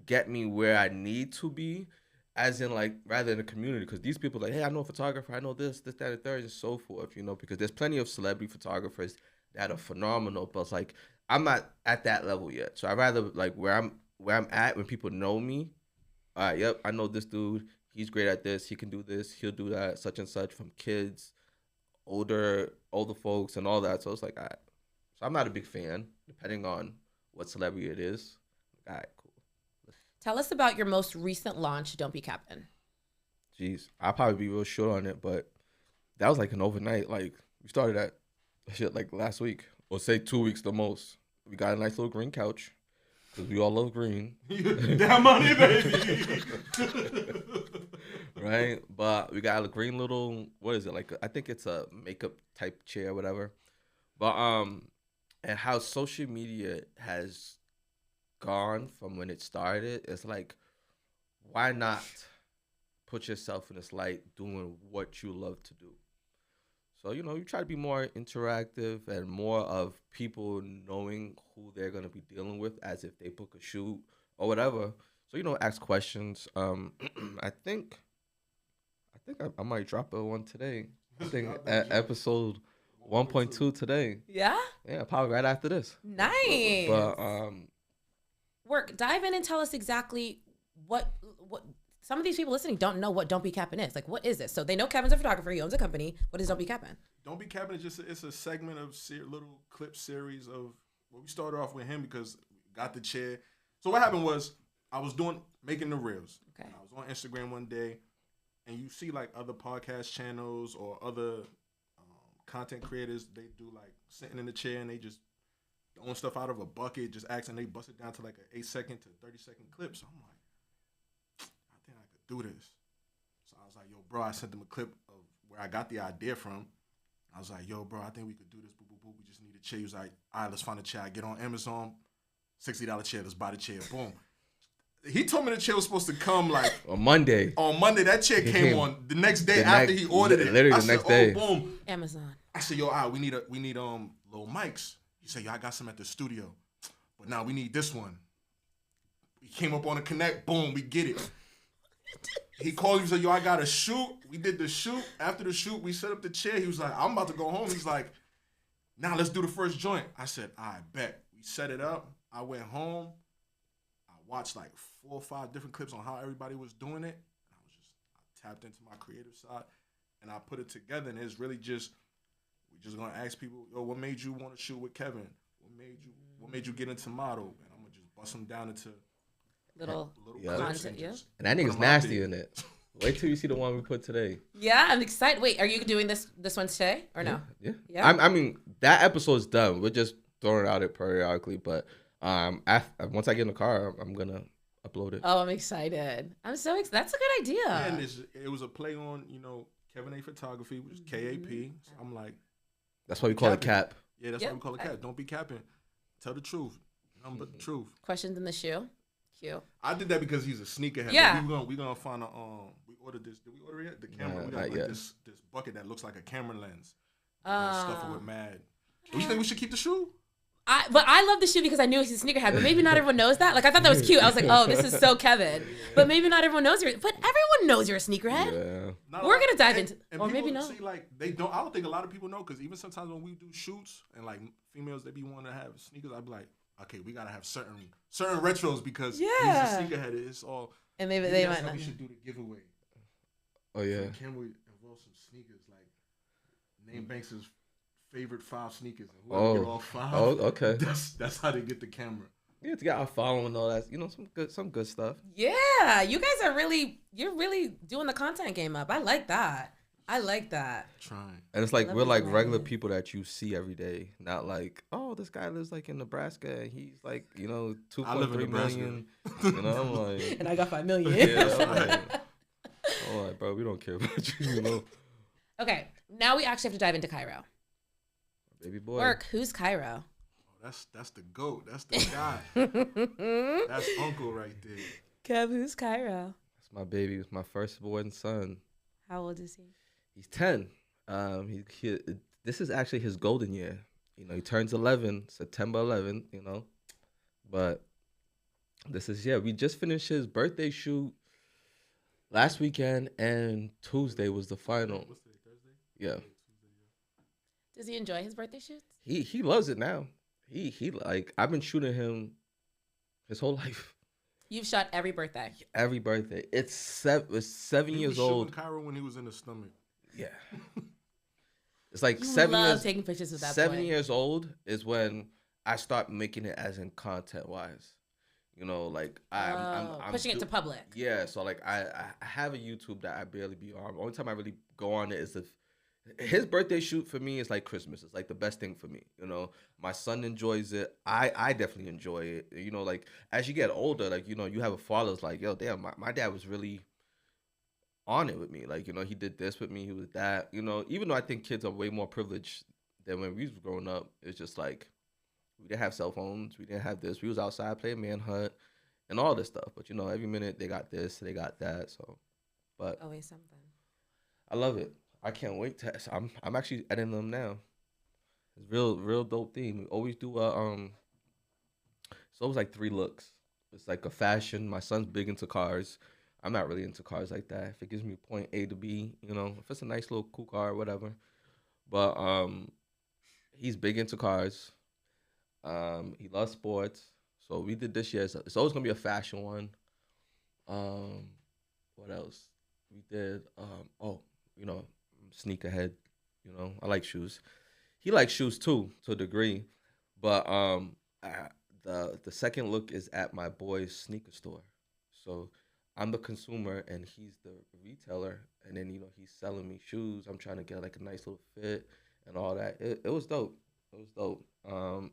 get me where I need to be. As in, like, rather in the community, because these people are like, hey, I know a photographer, I know this, that, and the third, and so forth, because there's plenty of celebrity photographers that are phenomenal, but it's like, I'm not at that level yet. So I'd rather, like, where I'm at, when people know me, all right, yep, I know this dude, he's great at this, he can do this, he'll do that, such and such, from kids, older folks, and all that. So it's like, all right. So I'm not a big fan, depending on what celebrity it is. All right, cool. Tell us about your most recent launch, Don't Be Kapin. Jeez, I'll probably be real short on it, but that was like an overnight. Like, we started that shit like last week, or say 2 weeks the most. We got a nice little green couch, because we all love green. Damn money, baby. Right? But we got a green little, what is it? Like, I think it's a makeup type chair, whatever. But, and how social media has gone from when it started, it's like, why not put yourself in this light doing what you love to do? So, you try to be more interactive and more of people knowing who they're going to be dealing with as if they book a shoot or whatever. So, ask questions. I think I might drop one today. I think episode 1.2 today. Yeah? Yeah, probably right after this. Nice. But, dive in and tell us exactly what some of these people listening don't know what Don't Be Kapin is. Like, what is this? So they know Kevin's a photographer. He owns a company. What is Don't Be Kapin? Don't Be Kapin is just it's a segment of little clip series of what we started off with him because we got the chair. So what happened was I was making the reels. Okay. I was on Instagram one day, and you see like other podcast channels or other content creators. They do like sitting in the chair and they just throwing stuff out of a bucket, just asking. They bust it down to like an 8-second to 30-second clip. So I'm like, I think I could do this. So I was like, yo, bro, I sent them a clip of where I got the idea from. I was like, yo, bro, I think we could do this. Boo, boo, boo. We just need a chair. He was like, all right, let's find a chair. I get on Amazon, $60 chair. Let's buy the chair. Boom. He told me the chair was supposed to come like on Monday. On Monday, that chair came on the next day after he ordered it. Literally the next day. Boom. Amazon. I said, yo, all right, we need little mics. He said, yo, I got some at the studio, but now we need this one. He came up on the connect. Boom, we get it. He called me and said, yo, I got a shoot. We did the shoot. After the shoot, we set up the chair. He was like, I'm about to go home. He's like, now let's do the first joint. I said, I bet. We set it up. I went home. I watched like 4 or 5 different clips on how everybody was doing it. I tapped into my creative side and I put it together. And it's really just, we just gonna ask people, yo, what made you want to shoot with Kevin? What made you get into model? And I'm gonna just bust them down into little yeah. content, yeah. And that nigga's nasty in it. Wait till you see the one we put today. Yeah, I'm excited. Wait, are you doing this one today or no? Yeah. I mean, that episode's done. We're just throwing it out periodically, but once I get in the car, I'm gonna upload it. Oh, I'm excited. I'm so excited. That's a good idea. Yeah, and it was a play on, Kevin A Photography, which is KAP. So I'm like, that's why we call it Cap. Yeah, that's why we call it Cap. Don't be capping. Tell the truth. Nothing but the truth. Questions in the shoe. Cute. I did that because he's a sneakerhead. Yeah. We gonna find a we ordered this. Did we order it? The camera. We got like this bucket that looks like a camera lens. Stuff it with mad. Do you think we should keep the shoe? But I love the shoe because I knew he's a sneakerhead, but maybe not everyone knows that. Like, I thought that was cute. I was like, oh, this is so Kevin. But maybe not everyone knows but everyone knows you're a sneakerhead. Yeah. We're going to dive into, or maybe not. See, like, I don't think a lot of people know, because even sometimes when we do shoots and like females, they be wanting to have sneakers, I'd be like, okay, we got to have certain retros because he's a sneakerhead. It's all. And maybe they might not. We should do the giveaway. Oh, yeah. Can we involve some sneakers? Like, name Banks's favorite 5 sneakers, and whoever get all 5. Oh, okay. That's how they get the camera. Yeah, to get our following and all that, some good stuff. Yeah, you guys are you're really doing the content game up. I like that. Trying. And it's like we're like regular people that you see every day, not like, oh, this guy lives like in Nebraska and he's like, 2.3 million. I'm like, and I got 5 million. Yeah, I'm like, bro, we don't care about you, Okay, now we actually have to dive into Cairo. Baby boy. Work. Who's Cairo? Oh, that's the GOAT. That's the guy. That's Uncle right there. Kev, who's Cairo? That's my baby. It's my firstborn son. How old is he? He's 10. This is actually his golden year. He turns 11, September 11th, But this is, we just finished his birthday shoot last weekend, and Tuesday was the final. What's today, Thursday? Yeah. Does he enjoy his birthday shoots? He loves it now. He like, I've been shooting him his whole life. You've shot every birthday. Every birthday. It's 7 years old. He was shooting Cairo when he was in the stomach. Yeah. It's like you 7 love years. Taking pictures of that 7 boy. years old is when I start making it as in content wise. Like I'm pushing it to public. Yeah, so like I have a YouTube that I barely be on. The only time I really go on it is if his birthday shoot for me is like Christmas. It's like the best thing for me. My son enjoys it. I definitely enjoy it. Like as you get older, like you have a father that's like, yo, damn, my dad was really on it with me. Like he did this with me. He was that. Even though I think kids are way more privileged than when we was growing up, it's just like we didn't have cell phones. We didn't have this. We was outside playing manhunt and all this stuff. But every minute they got this, they got that. So, but always something. I love it. I can't wait to. I'm actually editing them now. It's real dope theme. We always do it's always like 3 looks. It's like a fashion. My son's big into cars. I'm not really into cars like that. If it gives me point A to B, if it's a nice little cool car or whatever. But he's big into cars. He loves sports. So we did this year. So it's always gonna be a fashion one. What else? We did sneakerhead. I like shoes. He likes shoes too, to a degree. But the second look is at my boy's sneaker store. So I'm the consumer and he's the retailer. And then he's selling me shoes. I'm trying to get like a nice little fit and all that. It was dope. It was dope.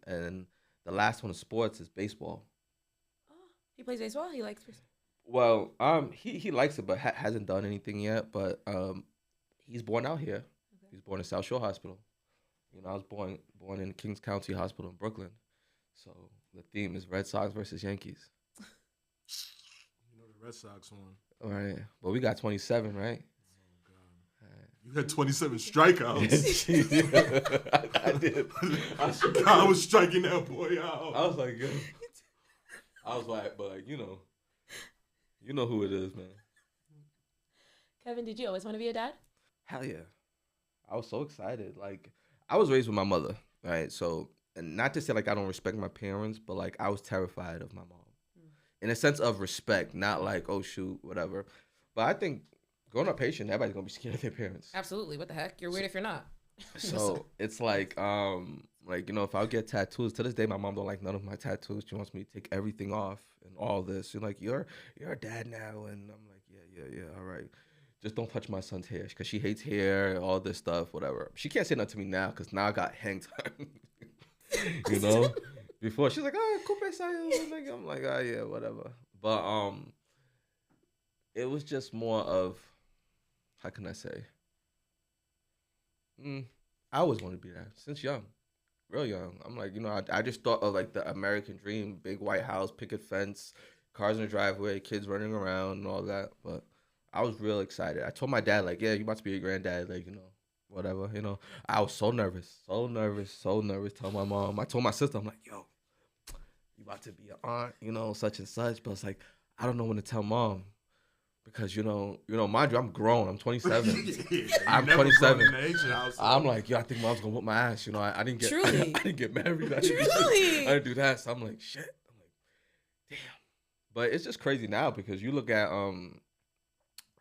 And the last one of sports is baseball. Oh, he plays baseball? He likes baseball? Well, he likes it, but hasn't done anything yet. But he's born out here. Okay. He's born in South Shore Hospital. You know, I was born in Kings County Hospital in Brooklyn. So the theme is Red Sox versus Yankees. You know the Red Sox one. All right. But we got 27, right? Oh God. You had 27 strikeouts. I did. I was striking that boy out. I was like, yo. I was like, but like, you know who it is, man. Kevin, did you always want to be a dad? Hell yeah. I was so excited. Like, I was raised with my mother, right? So, and not to say like I don't respect my parents, but like I was terrified of my mom. In a sense of respect, not like, oh shoot, whatever. But I think growing up Haitian, everybody's gonna be scared of their parents. Absolutely. What the heck? You're weird if you're not. So it's like you know, if I get tattoos, to this day my mom don't like none of my tattoos. She wants me to take everything off and all this. She's like, you're a dad now, and I'm like, yeah, all right. Just don't touch my son's hair because she hates hair, all this stuff, whatever. She can't say nothing to me now because now I got hang time. You know, before she's like, oh, coupe sayo. I'm like, oh yeah, whatever. But it was just more of, how can I say? I always wanted to be that since young, real young. I'm like, you know, I just thought of like the American dream, big white house, picket fence, cars in the driveway, kids running around and all that. But I was real excited. I told my dad, like, yeah, you about to be a granddad, like, you know, whatever, you know. I was so nervous. Tell my mom. I told my sister, I'm like, yo, you about to be an aunt, you know, such and such. But it's like, I don't know when to tell mom. Because, you know, mind you, I'm grown. I'm 27. I'm 27. I'm like, yo, I think mom's gonna whoop my ass. You know, I didn't get Truly. I didn't get married. I Truly. didn't do that. So I'm like, shit. I'm like, damn. But it's just crazy now because you look at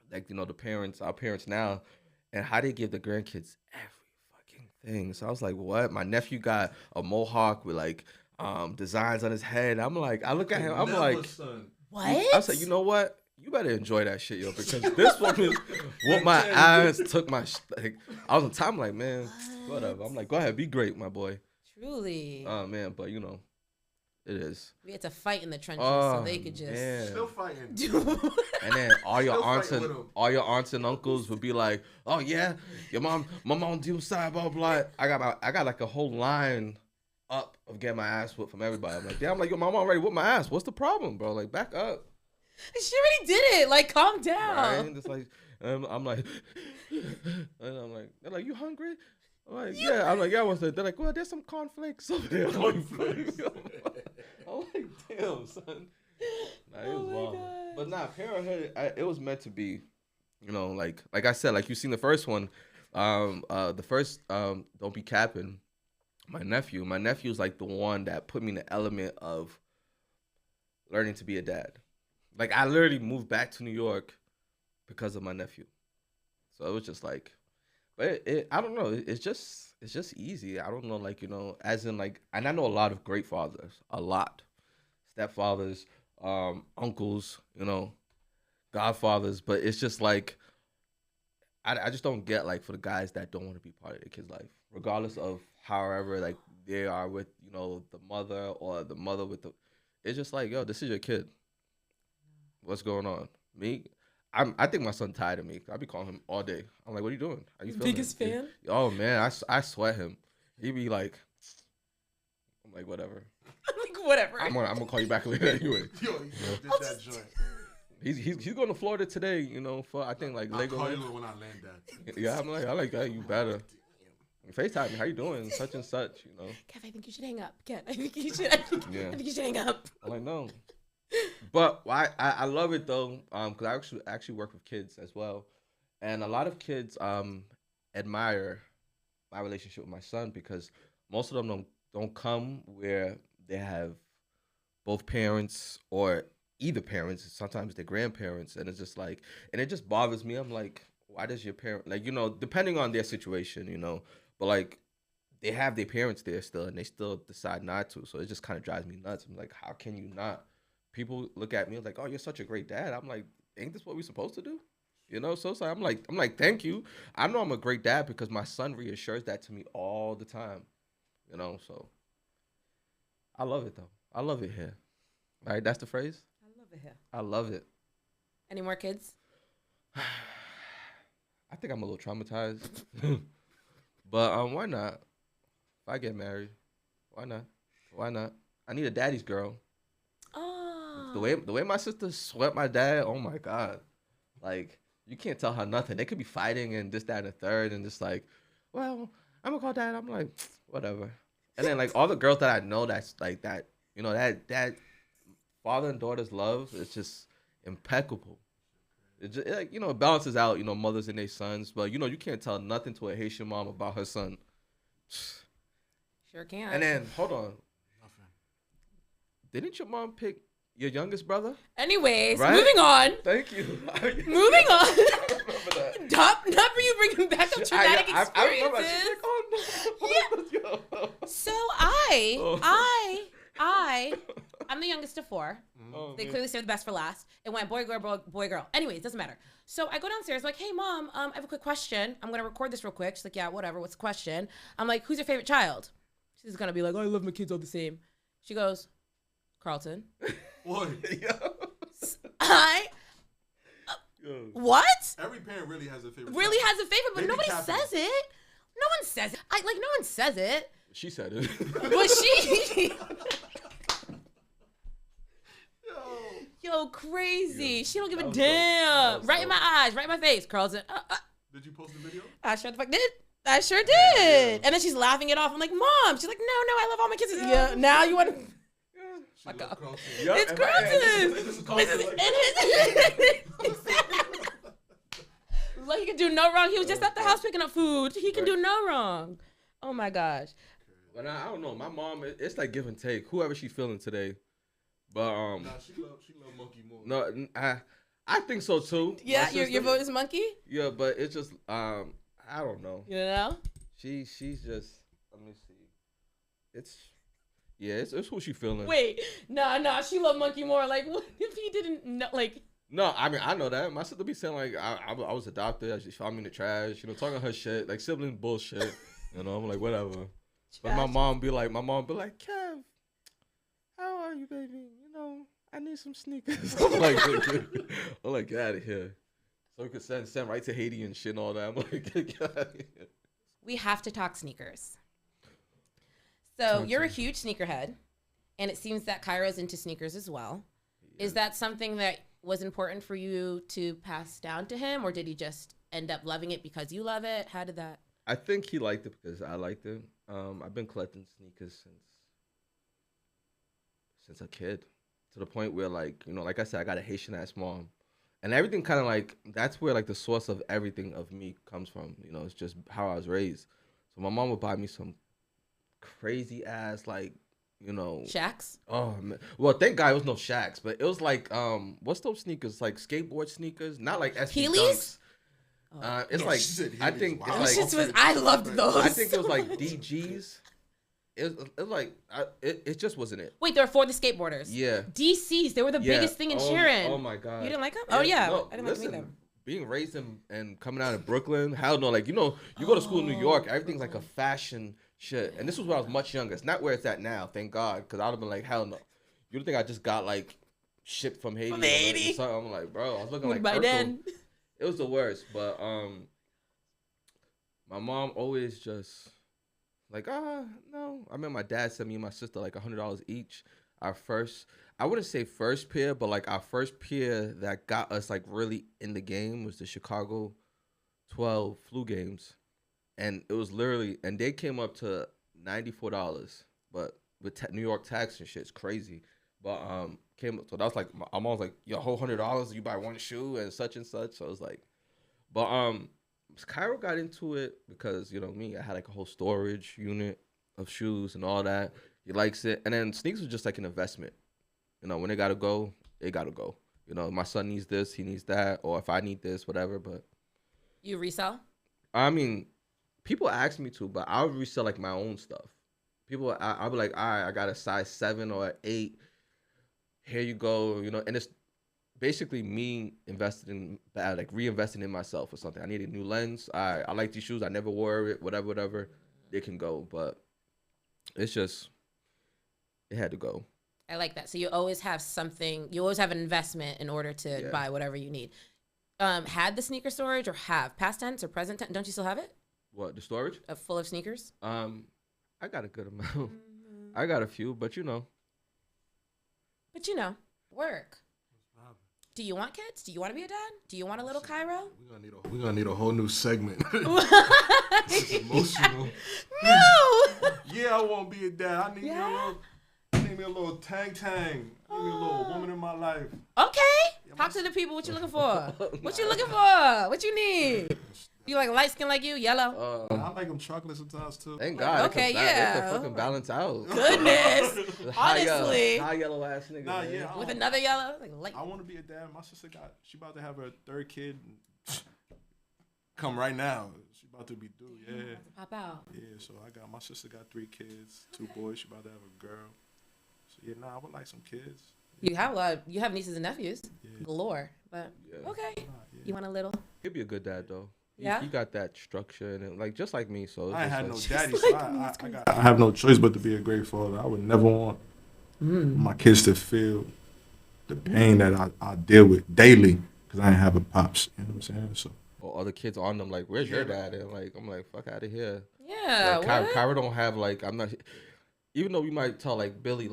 like, you know, our parents now, and how they give the grandkids every fucking thing. So I was like, what? My nephew got a mohawk with like designs on his head. I'm like, I look at him, I'm like, what? I said, you know what? You better enjoy that shit, yo, because this woman whooped my ass, took my like, I was on time, like, man, whatever. I'm like, go ahead, be great, my boy. Truly. Oh man, but you know, it is. We had to fight in the trenches so they could just still fighting. And then all your aunts and uncles would be like, oh yeah, my mom do side blah blah. I got like a whole line up of getting my ass whooped from everybody. I'm like, yeah, I'm like, yo, my mom already whooped my ass. What's the problem, bro? Like, back up. She already did it. Like, calm down. Right? Just like, I'm like, and I'm like, they're like, you hungry? I'm like, yeah. I'm like, yeah, what's that? They're like, well, there's some cornflakes over there. I'm like, damn, son. Nah, it was wild. But nah, parenthood, it was meant to be, you know, like I said, like you seen the first one, the first, Don't Be Kapin. My nephew's like the one that put me in the element of learning to be a dad. Like, I literally moved back to New York because of my nephew. So it was just like, but I don't know. It's just easy. I don't know, like, you know, as in like, and I know a lot of great fathers, a lot, stepfathers, uncles, you know, godfathers. But it's just like, I just don't get like for the guys that don't want to be part of their kid's life, regardless of however like they are with, you know, the mother or the mother with the. It's just like, yo, this is your kid. What's going on? Me? I think my son tired of me. I be calling him all day. I'm like, what are you doing? Are you biggest fan? Oh man, I sweat him. He be like, I'm like, whatever. Like, whatever. I'm gonna call you back later anyway. Yo, did that joint. He's going to Florida today. You know, for I think like Lego. I'll call you when I land that. Yeah, I'm like, I like that. You better. FaceTime me. How you doing? Such and such. You know. Kev, I think you should hang up. Kev, I think you should hang up. I'm like, no. But I love it though, because I actually work with kids as well, and a lot of kids admire my relationship with my son because most of them don't come where they have both parents or either parents. Sometimes they're grandparents, and it's just like, and it just bothers me. I'm like, why does your parent, like, you know, depending on their situation, you know, but like they have their parents there still, and they still decide not to. So it just kind of drives me nuts. I'm like, how can you not? People look at me like, oh, you're such a great dad. I'm like, ain't this what we're supposed to do? You know, so I'm like, thank you. I know I'm a great dad because my son reassures that to me all the time. You know, so I love it though. I love it here. Right? That's the phrase? I love it here. I love it. Any more kids? I think I'm a little traumatized. But why not? If I get married, why not? Why not? I need a daddy's girl. Oh. The way my sister swept my dad, oh my God. Like, you can't tell her nothing. They could be fighting and this, that, and the third, and just like, well, I'm gonna call dad. I'm like, whatever. And then like all the girls that I know that's like that, that father and daughter's love is just impeccable. It just, like, it balances out, mothers and their sons, but you can't tell nothing to a Haitian mom about her son. Sure can. And then hold on, Nothing. didn't your mom pick your youngest brother? Anyways, Right? moving on. Thank you. Moving on. I remember that. Not for you bringing back up traumatic experiences. I remember. She's like, oh no. So Oh. I'm the youngest of 4. Oh, They man. clearly saved the best for last. It went boy, girl, boy, girl. Anyways, doesn't matter. So I go downstairs, like, hey, Mom, I have a quick question. I'm going to record this real quick. She's like, yeah, whatever. What's the question? I'm like, who's your favorite child? She's going to be like, oh, I love my kids all the same. She goes, Carlton. Boy, What? every parent really has a favorite. Really has a favorite, but Baby nobody Kapin. says it. No one says it. No one says it. She said it. But she... Yo, crazy. Yeah. She don't give a That was dope. damn. That was Right in dope. my eyes, right in my face, Carlton. Did you post the video? I sure the fuck did. I sure did. And then she's laughing it off. I'm like, Mom. She's like, no, I love all my kids. Yeah, now you want to... She Fuck loves off. Carlton. Yup, It's and Carlton. This is Carlton. Like, he can do no wrong. He was just at the house picking up food. He can do no wrong. Oh, my gosh. But I don't know. My mom, it's like give and take. Whoever she's feeling today. But Nah, she love Monkey more. no, I think so too. Yeah, My your sister- vote is monkey? Yeah, but it's just I don't know. You know? She's just, let me see. It's who she feeling. Wait. Nah. She loved monkey more. Like, what if he didn't know? Like, No, I mean I know that. My sister be saying like I was adopted. She found me in the trash. Talking her shit like sibling bullshit. I'm like whatever. But my mom be like, Kev, how are you, baby? I need some sneakers. I'm like, get out of here. So we could send right to Haiti and shit and all that. I'm like, get out of here. we have to talk sneakers. So you're a huge sneakerhead, and it seems that Cairo's into sneakers as well. Yeah. Is that something that was important for you to pass down to him, or did he just end up loving it because you love it? How did that? I think he liked it because I liked it. I've been collecting sneakers since a kid, to the point where like I said, I got a Haitian ass mom, and everything kind of like that's where like the source of everything of me comes from. It's just how I was raised. So my mom would buy me some crazy ass like Shaqs? Oh man. Well, thank God it was no Shaqs, but it was like what's those sneakers, like skateboard sneakers, not like SB Heelys? Dunks. Oh. It's No, like she said I Heelys. think Wow. it's Those like shits I loved those. I think it was so like much. DGs. It was like it just wasn't it. Wait, they're for the skateboarders. Yeah. DCs, they were the Yeah. biggest thing in Sharon. Oh my God. You didn't like them? Oh yeah, No, I didn't listen, like them. being raised and coming out of Brooklyn, hell no. Like you go to school in New York, everything's like a fashion shit. And this was when I was much younger. It's not where it's at now, thank God, because I'd have been like, hell no. You don't think I just got like shipped from Haiti? From Haiti. Or something? I'm like, bro, I was looking like By Urkel. then. It was the worst, but my mom always just like, no. I remember my dad sent me and my sister like $100 each. Our first, I wouldn't say first pair, but like our first pair that got us like really in the game was the Chicago 12 flu games, and it was literally, and they came up to $94, but with New York tax and shit, it's crazy. But so that was like my mom was like, your whole $100 you buy one shoe and such. So it was like, but Cairo got into it because me, I had like a whole storage unit of shoes and all that. He likes it, and then sneakers was just like an investment. When they gotta go, they gotta go. My son needs this, he needs that, or if I need this, whatever. But You resell? I mean, people ask me to, but I'll resell like my own stuff. I'll be like, all right, I got a size 7 or an 8. Here you go, and it's basically me reinvesting in myself or something. I need a new lens. I like these shoes. I never wore it. Whatever. They can go, but it's just it had to go. I like that. So you always have something. You always have an investment in order to buy whatever you need. Had the sneaker storage, or have past tense or present tense? Don't you still have it? What, the storage? Full of sneakers? I I got a good amount. I got a few, but you know. But work. Do you want kids? Do you want to be a dad? Do you want a little Cairo? We're gonna need a whole new segment. It's emotional. No. Yeah, I won't be a dad. I need me a little tang. I need me a little woman in my life. Okay. Talk to the people. What you looking for? What you looking for? What you need? You like light skin like you? Yellow? I like them chocolate sometimes too. Thank God. Okay, They can fucking balance out. Goodness. High Honestly. yellow ass nigga. Nah, man. yeah. With another yellow? Like light. I want to be a dad. My sister she about to have her third kid. Come right now. She about to be due. Yeah. Pop out. Yeah. So my sister got 3 kids, 2 boys. She about to have a girl. So yeah, I would like some kids. You have nieces and nephews galore, but okay. You want a little? He'd be a good dad though. Yeah? He got that structure and like just like me. So it's I just had like, no daddy, so I have no choice but to be a great father. I would never want my kids to feel the pain that I deal with daily because I ain't have a pops. You know what I'm saying? So. or other kids on them like, where's your dad? And like I'm like, fuck out of here. Yeah. Like, Kyra don't have like I'm not. Even though we might tell like Billy,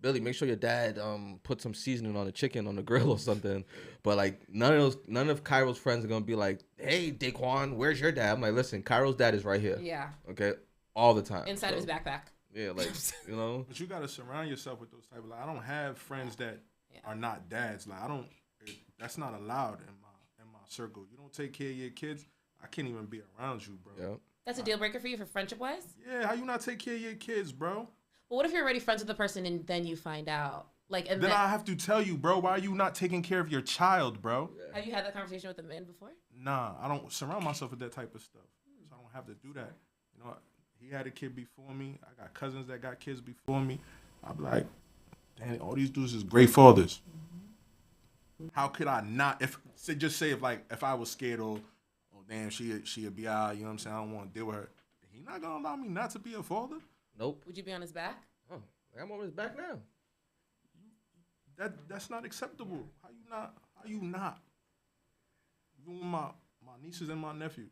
Billy, make sure your dad put some seasoning on the chicken on the grill or something. But like none of Kyro's friends are gonna be like, hey Daquan, where's your dad? I'm like, listen, Kyro's dad is right here. Yeah. Okay, all the time. Inside of his backpack. Yeah, like you know. But you gotta surround yourself with those type of. Like, I don't have friends that are not dads. Like I don't. That's not allowed in my circle. You don't take care of your kids. I can't even be around you, bro. Yeah. That's a deal breaker for you for friendship wise. Yeah. How you not take care of your kids, bro? But what if you're already friends with the person and then you find out? And then I have to tell you, bro, why are you not taking care of your child, bro? Have you had that conversation with a man before? Nah, I don't surround myself with that type of stuff. So I don't have to do that. You know, he had a kid before me. I got cousins that got kids before me. I'm like, damn, all these dudes is great fathers. How could I not? If I was scared or damn, she'd be out, you know what I'm saying? I don't want to deal with her. He not gonna allow me not to be a father? Nope. Would you be on his back? Oh, I'm on his back now. That's not acceptable. How you not? Even with my nieces and my nephews.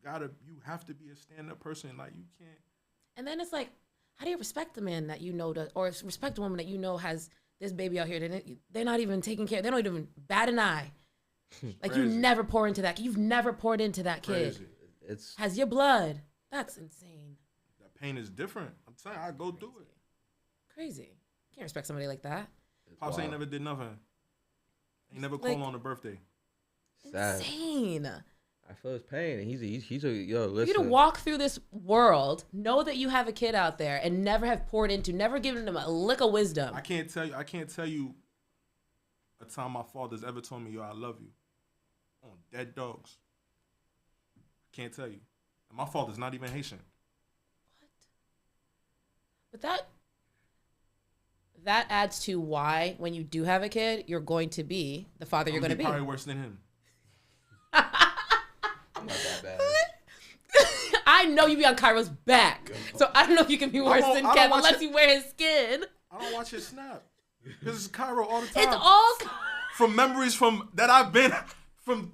You have to be a stand-up person. Like you can't. And then it's like, how do you respect the man that you know or respect a woman that you know has this baby out here? They're not even taking care. They don't even bat an eye. Like you never pour into that. You've never poured into that kid. It's has your blood. That's insane. That pain is different. I'm saying I go through it. Crazy. Can't respect somebody like that. Pops ain't never did nothing. Ain't never called on a birthday. sad. Insane. I feel his pain, and he's a yo. Listen. For you to walk through this world, know that you have a kid out there, and never have poured into, never given them a lick of wisdom. I can't tell you a time my father's ever told me, yo, I love you. On dead dogs. I can't tell you. And my father's not even Haitian. But that adds to why, when you do have a kid, you're going to be the father you're going to be. Probably worse than him. I'm not that bad. I know you be on Cairo's back, so I don't know if you can be worse than Kev unless you wear his skin. I don't watch his snap. Because it's Cairo all the time. It's all from memories from that I've been from.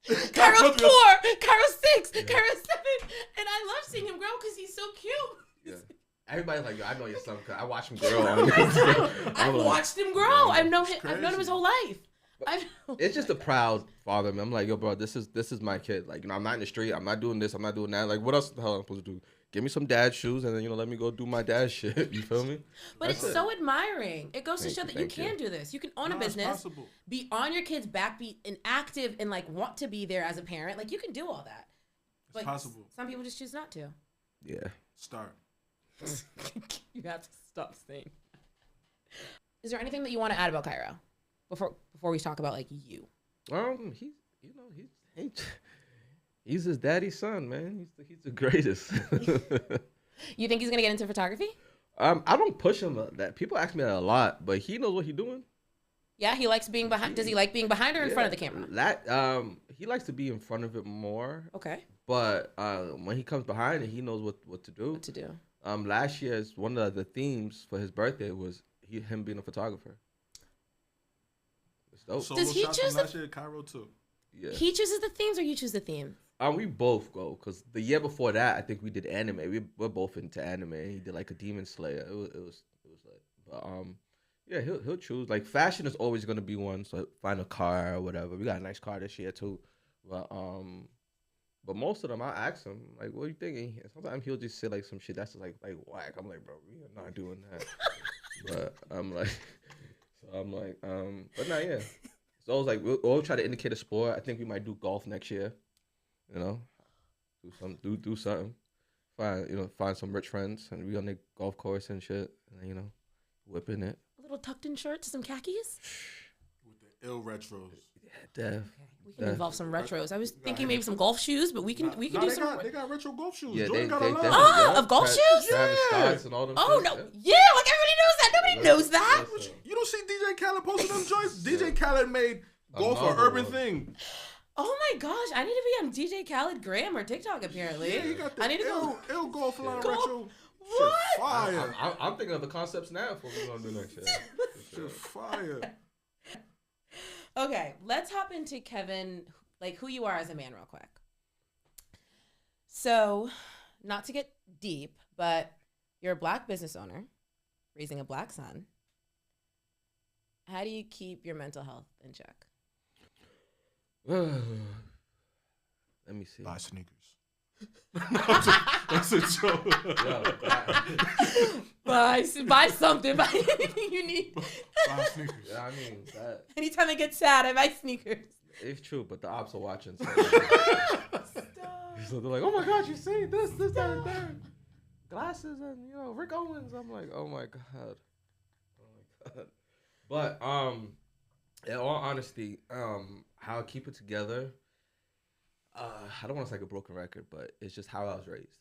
Cairo's 4, Cairo's 6, Cairo's 7, and I love seeing him grow because he's so cute. Yeah. Everybody's like, yo, I know your son because I watch him grow. I've watched him grow. I've known him his whole life. It's just a proud father. I'm like, yo, bro, this is my kid. Like, I'm not in the street. I'm not doing this. I'm not doing that. Like, what else the hell am I supposed to do? Give me some dad shoes and then, let me go do my dad shit. You feel me? But it's so admiring. It goes to show that you can do this. You can own a business, be on your kid's back, be active and want to be there as a parent. Like, you can do all that. It's possible. Some people just choose not to. Yeah. Start. You have to stop saying. Is there anything that you want to add about Cairo before we talk about you? He's his daddy's son, man. He's the greatest. You think he's gonna get into photography? I don't push him. That people ask me that a lot, but he knows what he's doing. Yeah, he likes being behind. Does he like being behind or in front of the camera? He likes to be in front of it more. Okay. But when he comes behind it, he knows what to do. What to do. Last year's one of the themes for his birthday was him being a photographer. It's dope. Does he choose last year, Cairo too? Yeah. He chooses the themes or you choose the theme? We both go because the year before that, I think we did anime. We're both into anime. He did like a Demon Slayer. It was like, but yeah, he'll choose. Like fashion is always gonna be one. So find a car or whatever. We got a nice car this year too, but but most of them, I ask him like, "What are you thinking?" And sometimes he'll just say like some shit that's just like whack. I'm like, bro, we are not doing that. But I'm like, so I'm like, but not yeah. So I was like, we'll try to indicate a sport. I think we might do golf next year. You know, do something. Find some rich friends and we on the golf course and shit. And whipping it. A little tucked in shirt, some khakis. With the ill retros. Yeah, Def. Okay. We can involve some retros. I was thinking maybe some golf shoes, but we can do some. They got retro golf shoes. Yeah, Jordan got a lot. Ah, of golf shoes? Travis Scott's and all them. Oh shit, no, yeah, like everybody knows that. Nobody knows that. You don't see DJ Khaled posting them joints? DJ Khaled made golf an urban thing. Oh my gosh, I need to be on DJ Khaled Graham or TikTok apparently. Yeah, he got the I need to go. ill golf line Golf- retro. What? Shit fire. I'm thinking of the concepts now for what we're gonna do next year. Shit fire. Okay, let's hop into Kevin, like who you are as a man, real quick. So, not to get deep, but you're a Black business owner, raising a Black son. How do you keep your mental health in check? Let me see. Buy sneakers. That's a joke. Buy something. Buy anything you need. Buy sneakers. Yeah, I mean that. Anytime I get sad, I buy sneakers. It's true, but the ops are watching. So, Stop. so they're like, "Oh my God, you see this, that, and that." Glasses and Rick Owens. I'm like, "Oh my God, oh my God." But in all honesty, how I keep it together. I don't want to sound like a broken record, but it's just how I was raised.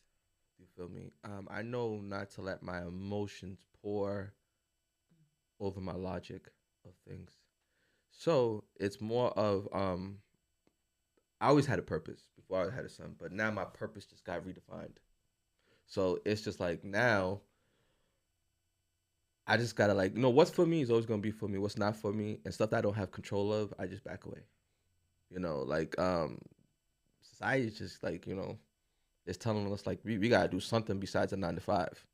You feel me? I know not to let my emotions pour over my logic of things. So it's more of I always had a purpose before I had a son, but now my purpose just got redefined. So it's just like now I just gotta what's for me is always gonna be for me. What's not for me and stuff that I don't have control of, I just back away. Society is just it's telling us we gotta do something besides a 9 to 5.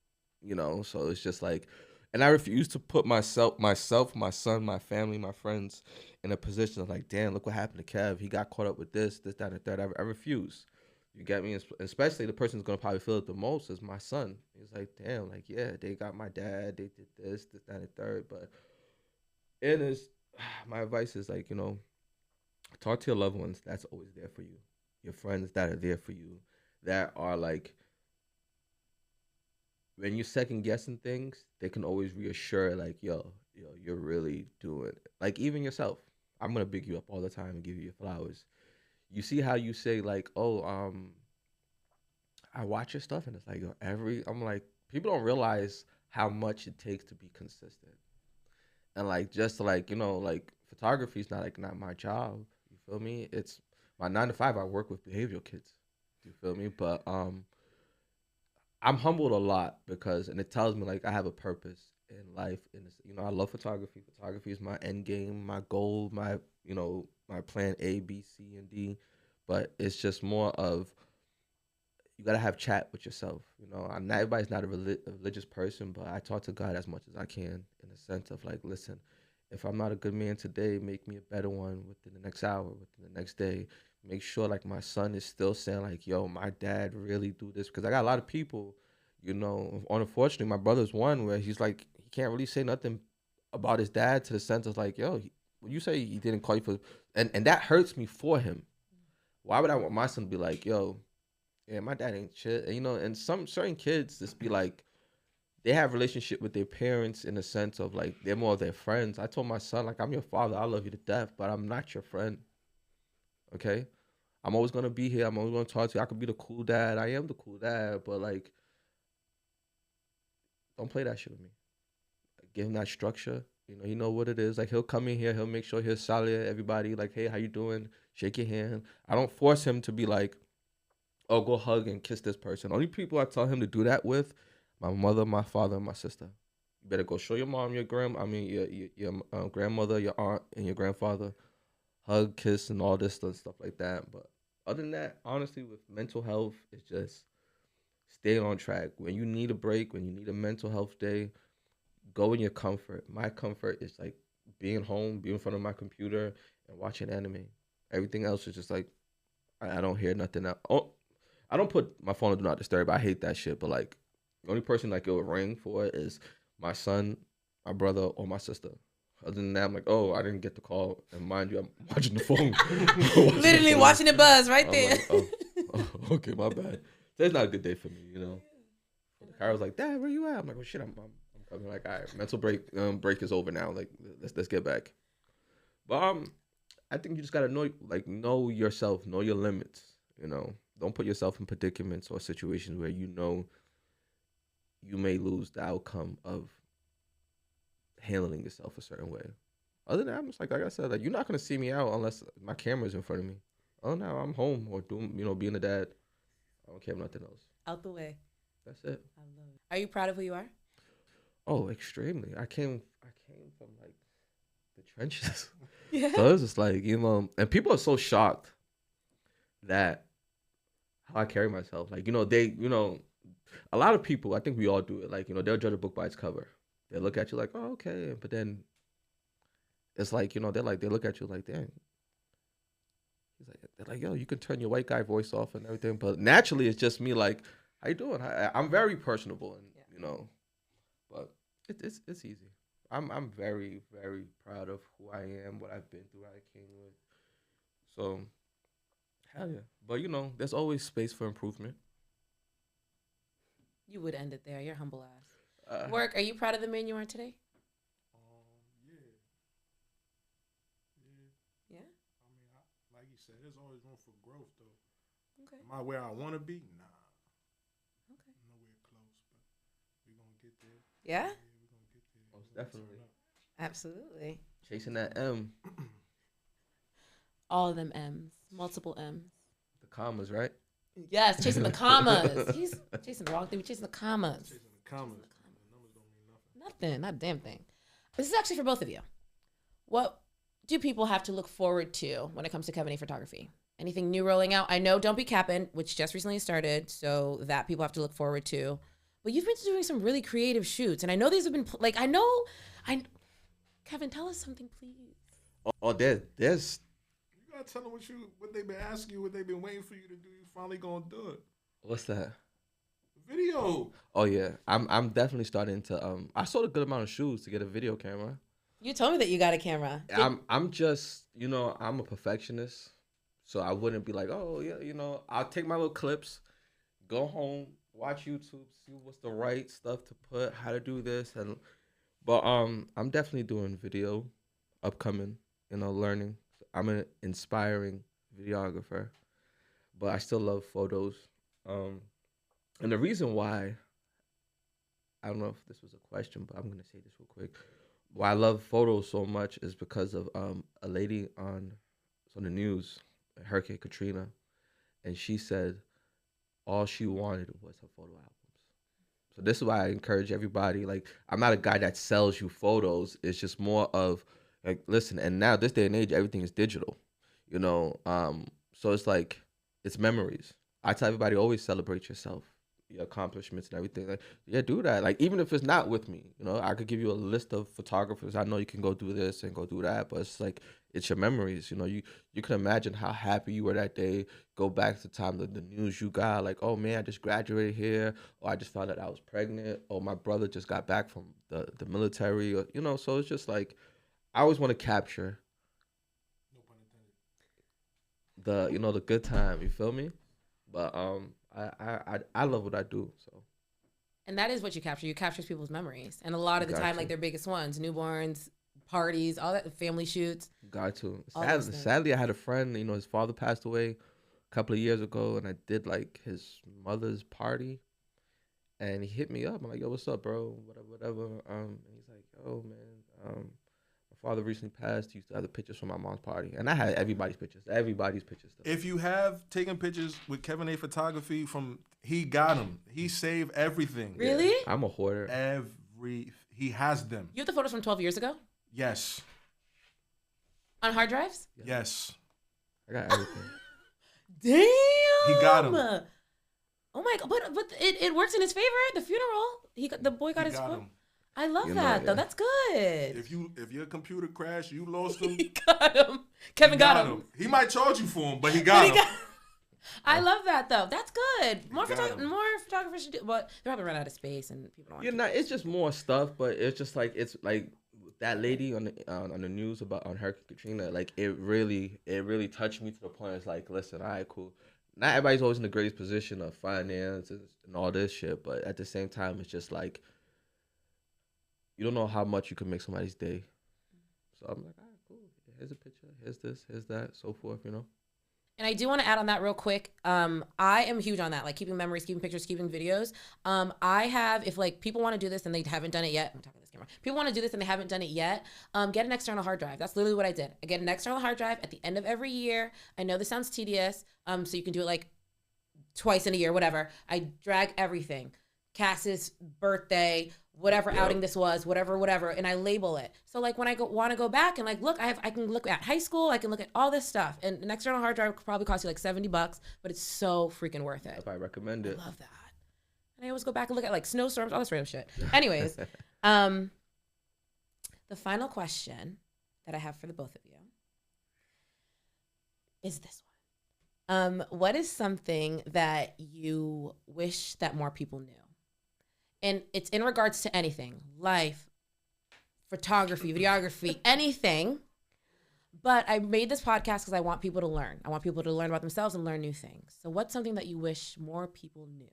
So it's just and I refuse to put myself, my son, my family, my friends in a position of damn, look what happened to Kev. He got caught up with this, that, and the third. I refuse. You get me? Especially the person who's gonna probably feel it the most is my son. He's like, damn, yeah, they got my dad, they did this, that, and the third. But it is my advice is talk to your loved ones. That's always there for you. Your friends that are there for you, that are when you're second guessing things, they can always reassure yo, you're really doing it. Even yourself. I'm gonna big you up all the time and give you your flowers. You see how you say I watch your stuff and it's I'm like, people don't realize how much it takes to be consistent. And just photography is not my job. You feel me? It's my 9 to 5. I work with behavioral kids. You feel me? But I'm humbled a lot and it tells me I have a purpose in life. And I love photography. Photography is my end game, my goal, my my plan A, B, C, and D. But it's just more of you gotta have chat with yourself. Everybody's not a religious person, but I talk to God as much as I can in the sense of listen, if I'm not a good man today, make me a better one within the next hour, within the next day. Make sure my son is still saying yo, my dad really do this, because I got a lot of people, unfortunately my brother's one where he's he can't really say nothing about his dad to the sense of yo, when you say he didn't call you for, and that hurts me for him. Why would I want my son to be yo, yeah, my dad ain't shit, and some certain kids just be they have relationship with their parents in the sense of they're more of their friends. I told my son I'm your father, I love you to death, but I'm not your friend. Okay, I'm always gonna be here. I'm always gonna talk to you. I could be the cool dad. I am the cool dad, but don't play that shit with me. Give him that structure. He know what it is. He'll come in here. He'll make sure he'll salute everybody. Hey, how you doing? Shake your hand. I don't force him to be oh, go hug and kiss this person. Only people I tell him to do that with, my mother, my father, and my sister. You better go show your mom, your grandmother, your aunt, and your grandfather. Hug, kiss, and all this stuff like that. But Other than that, honestly, with mental health, it's just stay on track. When you need a break, when you need a mental health day, go in your comfort. My comfort is like being home, being in front of my computer, and watching anime. Everything else is just like I don't hear nothing else. Oh, I don't put my phone on do not disturb. I hate that shit. But like, the only person like it would ring for is my son, my brother, or my sister. Other than that, I'm like, oh, I didn't get the call. And mind you, I'm watching the phone. Literally watching it buzz right I'm there. like, oh, okay, my bad. Today's not a good day for me, you know. The car was like, Dad, where you at? I'm like, oh shit, I'm coming. Like, all right, mental break is over now. Like, let's get back. But I think you just gotta know yourself, know your limits. You know, don't put yourself in predicaments or situations where you know you may lose the outcome of handling yourself a certain way. Other than that, I'm just like I said, like you're not gonna see me out unless my camera's in front of me. Oh no, I'm home or doing, being a dad. I don't care about nothing else. Out the way. That's it. I love it. Are you proud of who you are? Oh, extremely. I came from like the trenches. Yeah. So it's just like, and people are so shocked that how I carry myself. Like, a lot of people, I think we all do it. Like, they'll judge a book by its cover. They look at you like, oh, okay. But then it's like, they look at you like, dang. They're like, yo, you can turn your white guy voice off and everything. But naturally, it's just me like, how you doing? I'm very personable and, but it's easy. I'm very, very proud of who I am, what I've been through, what I came with. So, hell yeah. But, there's always space for improvement. You would end it there. You're humble ass. Work, are you proud of the man you are today? Yeah. Yeah? I mean, like you said, there's always room for growth, though. Okay. Am I where I want to be? Nah. Okay. Nowhere close, but we're going to get there. Yeah? We're going to get there. Most definitely. Absolutely. Chasing that M. All of them M's. Multiple M's. The commas, right? Yes, chasing the commas. He's chasing the wrong thing. We're chasing the commas. Chasing the commas. The numbers don't mean nothing. Nothing, not a damn thing. This is actually for both of you. What do people have to look forward to when it comes to Kevin A photography? Anything new rolling out? I know Don't Be Kapin, which just recently started, so that people have to look forward to. But you've been doing some really creative shoots, and I know these have been Kevin, tell us something, please. Oh, there's. You gotta tell them what they've been asking you, what they've been waiting for you to do. You finally gonna do it. What's that? Video. Oh yeah, I'm definitely starting to. I sold a good amount of shoes to get a video camera. You told me that you got a camera. I'm just, I'm a perfectionist, so I wouldn't be like, oh yeah, I'll take my little clips, go home, watch YouTube, see what's the right stuff to put, how to do this, but I'm definitely doing video, upcoming, learning. I'm an inspiring videographer, but I still love photos. And the reason why, I don't know if this was a question, but I'm gonna say this real quick. Why I love photos so much is because of a lady on the news, Hurricane Katrina, and she said all she wanted was her photo albums. So this is why I encourage everybody. Like, I'm not a guy that sells you photos. It's just more of like, listen. And now this day and age, everything is digital, So it's like it's memories. I tell everybody, always celebrate yourself, your accomplishments and everything. Like, yeah, do that. Like, even if it's not with me, I could give you a list of photographers. I know you can go do this and go do that, but it's like, it's your memories. You can imagine how happy you were that day. Go back to the time the news you got, like, oh man, I just graduated here, or I just found out I was pregnant, or my brother just got back from the military, or, so it's just like, I always want to capture No pun intended. the good time, you feel me? But I love what I do, so. And that is what you capture. You capture people's memories. And a lot of the time, like their biggest ones, newborns, parties, all that, family shoots. Got to. All Sadly, I had a friend, his father passed away a couple of years ago, and I did like his mother's party. And he hit me up. I'm like, yo, what's up, bro? Whatever. And he's like, yo, man, my father recently passed. He used to have the pictures from my mom's party. And I had everybody's pictures. Though. If you have taken pictures with Kevin A photography he got them. He saved everything. Really? Yeah. I'm a hoarder. He has them. You have the photos from 12 years ago? Yes. On hard drives? Yes. I got everything. Damn. He got him. Oh my god! But it works in his favor. The funeral, the boy got He his got foot. him. I love You know, that though. yeah. That's good. If your computer crashed, you lost him. He got him. Kevin got him. He might charge you for him, but he But got he him. got- I love that though. That's good. More got him. photographers should do. But they're probably run out of space and people don't. You know, it's just more stuff, but it's just like that lady on the news about on Hurricane Katrina. Like it really touched me to the point. It's like, listen, all right, cool. Not everybody's always in the greatest position of finance and all this shit, but at the same time, it's just like you don't know how much you can make somebody's day. So I'm like, all right, cool. Here's a picture. Here's this. Here's that. So forth. You know. And I do want to add on that real quick. I am huge on that, like keeping memories, keeping pictures, keeping videos. I have, if like people want to do this and they haven't done it yet, I'm talking to this camera. People want to do this and they haven't done it yet. Get an external hard drive. That's literally what I did. I get an external hard drive at the end of every year. I know this sounds tedious. So you can do it like twice in a year, whatever. I drag everything, Cass's birthday, whatever outing this was, whatever, and I label it. So like when I want to go back and like look, I can look at high school, I can look at all this stuff, and an external hard drive could probably cost you like $70, but it's so freaking worth it. If I recommend it. I love that. And I always go back and look at like snowstorms, all this random shit. Anyways, the final question that I have for the both of you is this one. What is something that you wish that more people knew? And it's in regards to anything, life, photography, videography, anything. But I made this podcast because I want people to learn. I want people to learn about themselves and learn new things. So what's something that you wish more people knew?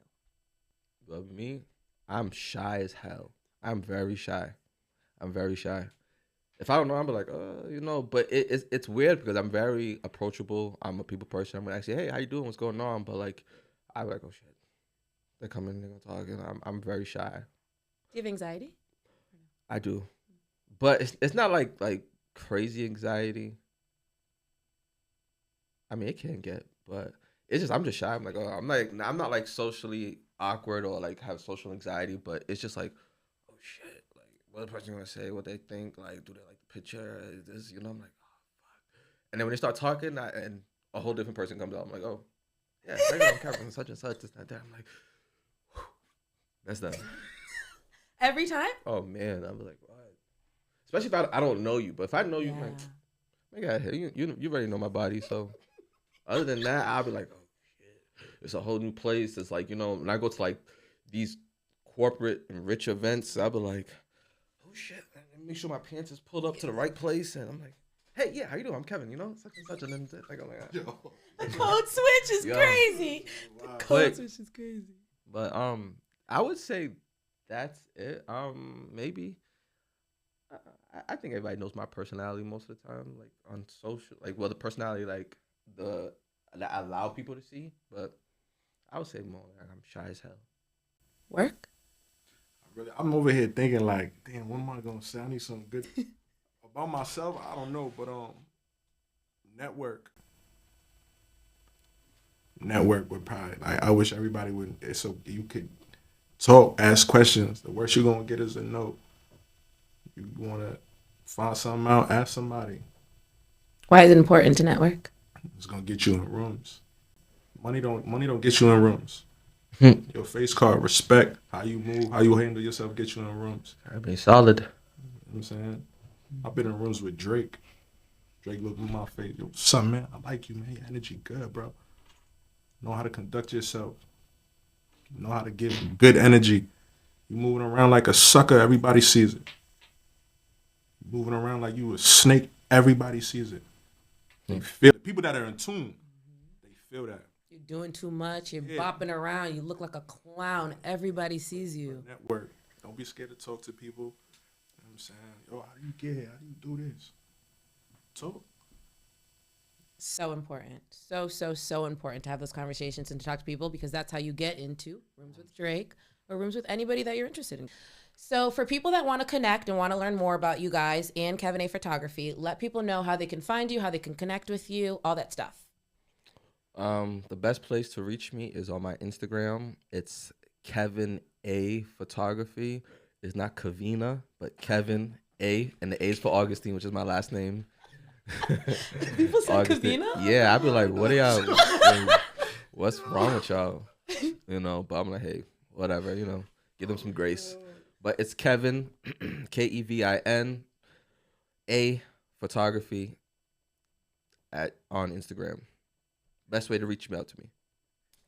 Well, me, I'm shy as hell. I'm very shy. If I don't know, I'm like, you know. But it's weird because I'm very approachable. I'm a people person. I'm gonna ask you, hey, how you doing? What's going on? But like, I'm like, oh shit. They come in, they're gonna talk, and I'm very shy. Do you have anxiety? I do, but it's not like crazy anxiety. I mean, it can get, but it's just I'm just shy. I'm like, oh, I'm not like socially awkward or like have social anxiety, but it's just like, oh shit, like what the person gonna say, what they think, like do they like the picture, this, you know? I'm like, oh fuck, and then when they start talking, and a whole different person comes out, I'm like, oh yeah, I'm Kevin, such and such, this and that. I'm like. That's done. Every time? Oh man, I'm like, what? Especially if I don't know you, but if I know you, I'm like, my God, you already know my body. So other than that, I'll be like, oh shit, it's a whole new place. It's like, you know, when I go to like these corporate and rich events, I'll be like, oh shit, man, make sure my pants is pulled up to the right place, and I'm like, hey, yeah, how you doing? I'm Kevin, you know, such and such, and then like, I'm like, Yo. The code switch is crazy. Wow. The code switch is crazy. But I would say that's it. Maybe I think everybody knows my personality most of the time, like on social, like well, the personality like that I allow people to see. But I would say more like I'm shy as hell. Work? I'm over here thinking like, damn, what am I gonna say? I need something good about myself. I don't know, but network would probably like. I wish everybody would, so you could talk, ask questions. The worst you're gonna get is a no. You wanna find something out, ask somebody. Why is it important to network? It's gonna get you in rooms. Money don't get you in rooms. Your face card, respect, how you move, how you handle yourself, get you in rooms. I be solid. You know what I'm saying? I've been in rooms with Drake. Drake looked in my face. Yo, son, man, I like you, man. Your energy good, bro. Know how to conduct yourself. Know how to give good energy. You moving around like a sucker, everybody sees it. Moving around like you a snake, everybody sees it. They feel it. People that are in tune, they feel that. You're doing too much. You're bopping around. You look like a clown. Everybody sees you. Network. Don't be scared to talk to people. You know what I'm saying? Yo, how do you get here? How do you do this? Talk. So important. So important to have those conversations and to talk to people, because that's how you get into rooms with Drake or rooms with anybody that you're interested in. So for people that want to connect and want to learn more about you guys and Kevin A Photography, let people know how they can find you, how they can connect with you, all that stuff. The best place to reach me is on my Instagram. It's Kevin A Photography. It's not Kavina, but Kevin A, and the A is for Augustine, which is my last name. People said Augustin. Kavina? Yeah, I'd be like, what are y'all? Like, what's wrong with y'all? You know, but I'm like, hey, whatever, you know, give them some grace. But it's Kevin, Kevin, A photography on Instagram. Best way to reach me out to me.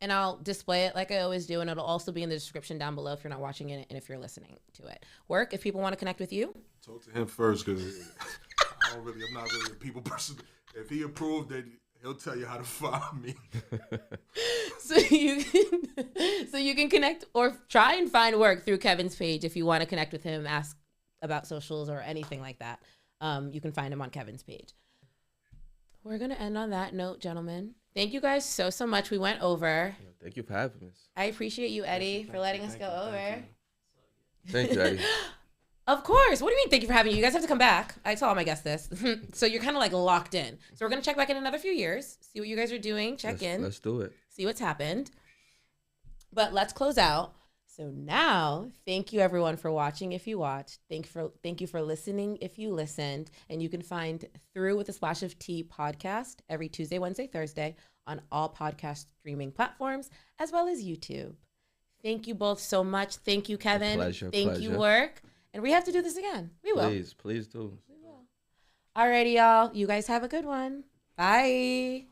And I'll display it like I always do, and it'll also be in the description down below if you're not watching it and if you're listening to it. Work, if people want to connect with you. Talk to him first, because I'm not really a people person. If he approved, then he'll tell you how to find me. So you can connect or try and find Work through Kevin's page if you want to connect with him, ask about socials or anything like that. You can find him on Kevin's page. We're going to end on that note, gentlemen. Thank you guys so much. We went over. Thank you for having us. I appreciate you, Eddie, for letting us go over. Thank you, Eddie. Of course. What do you mean? Thank you for having me. You guys have to come back. I tell all my guests this. So you're kind of like locked in. So we're going to check back in another few years, see what you guys are doing, check in. Let's do it. See what's happened. But let's close out. So now, thank you everyone for watching if you watched. Thank you for listening if you listened. And you can find Through with a Splash of Tea podcast every Tuesday, Wednesday, Thursday on all podcast streaming platforms, as well as YouTube. Thank you both so much. Thank you, Kevin. Thank you, Work. And we have to do this again. We will. Please do. We will. Alrighty, y'all. You guys have a good one. Bye.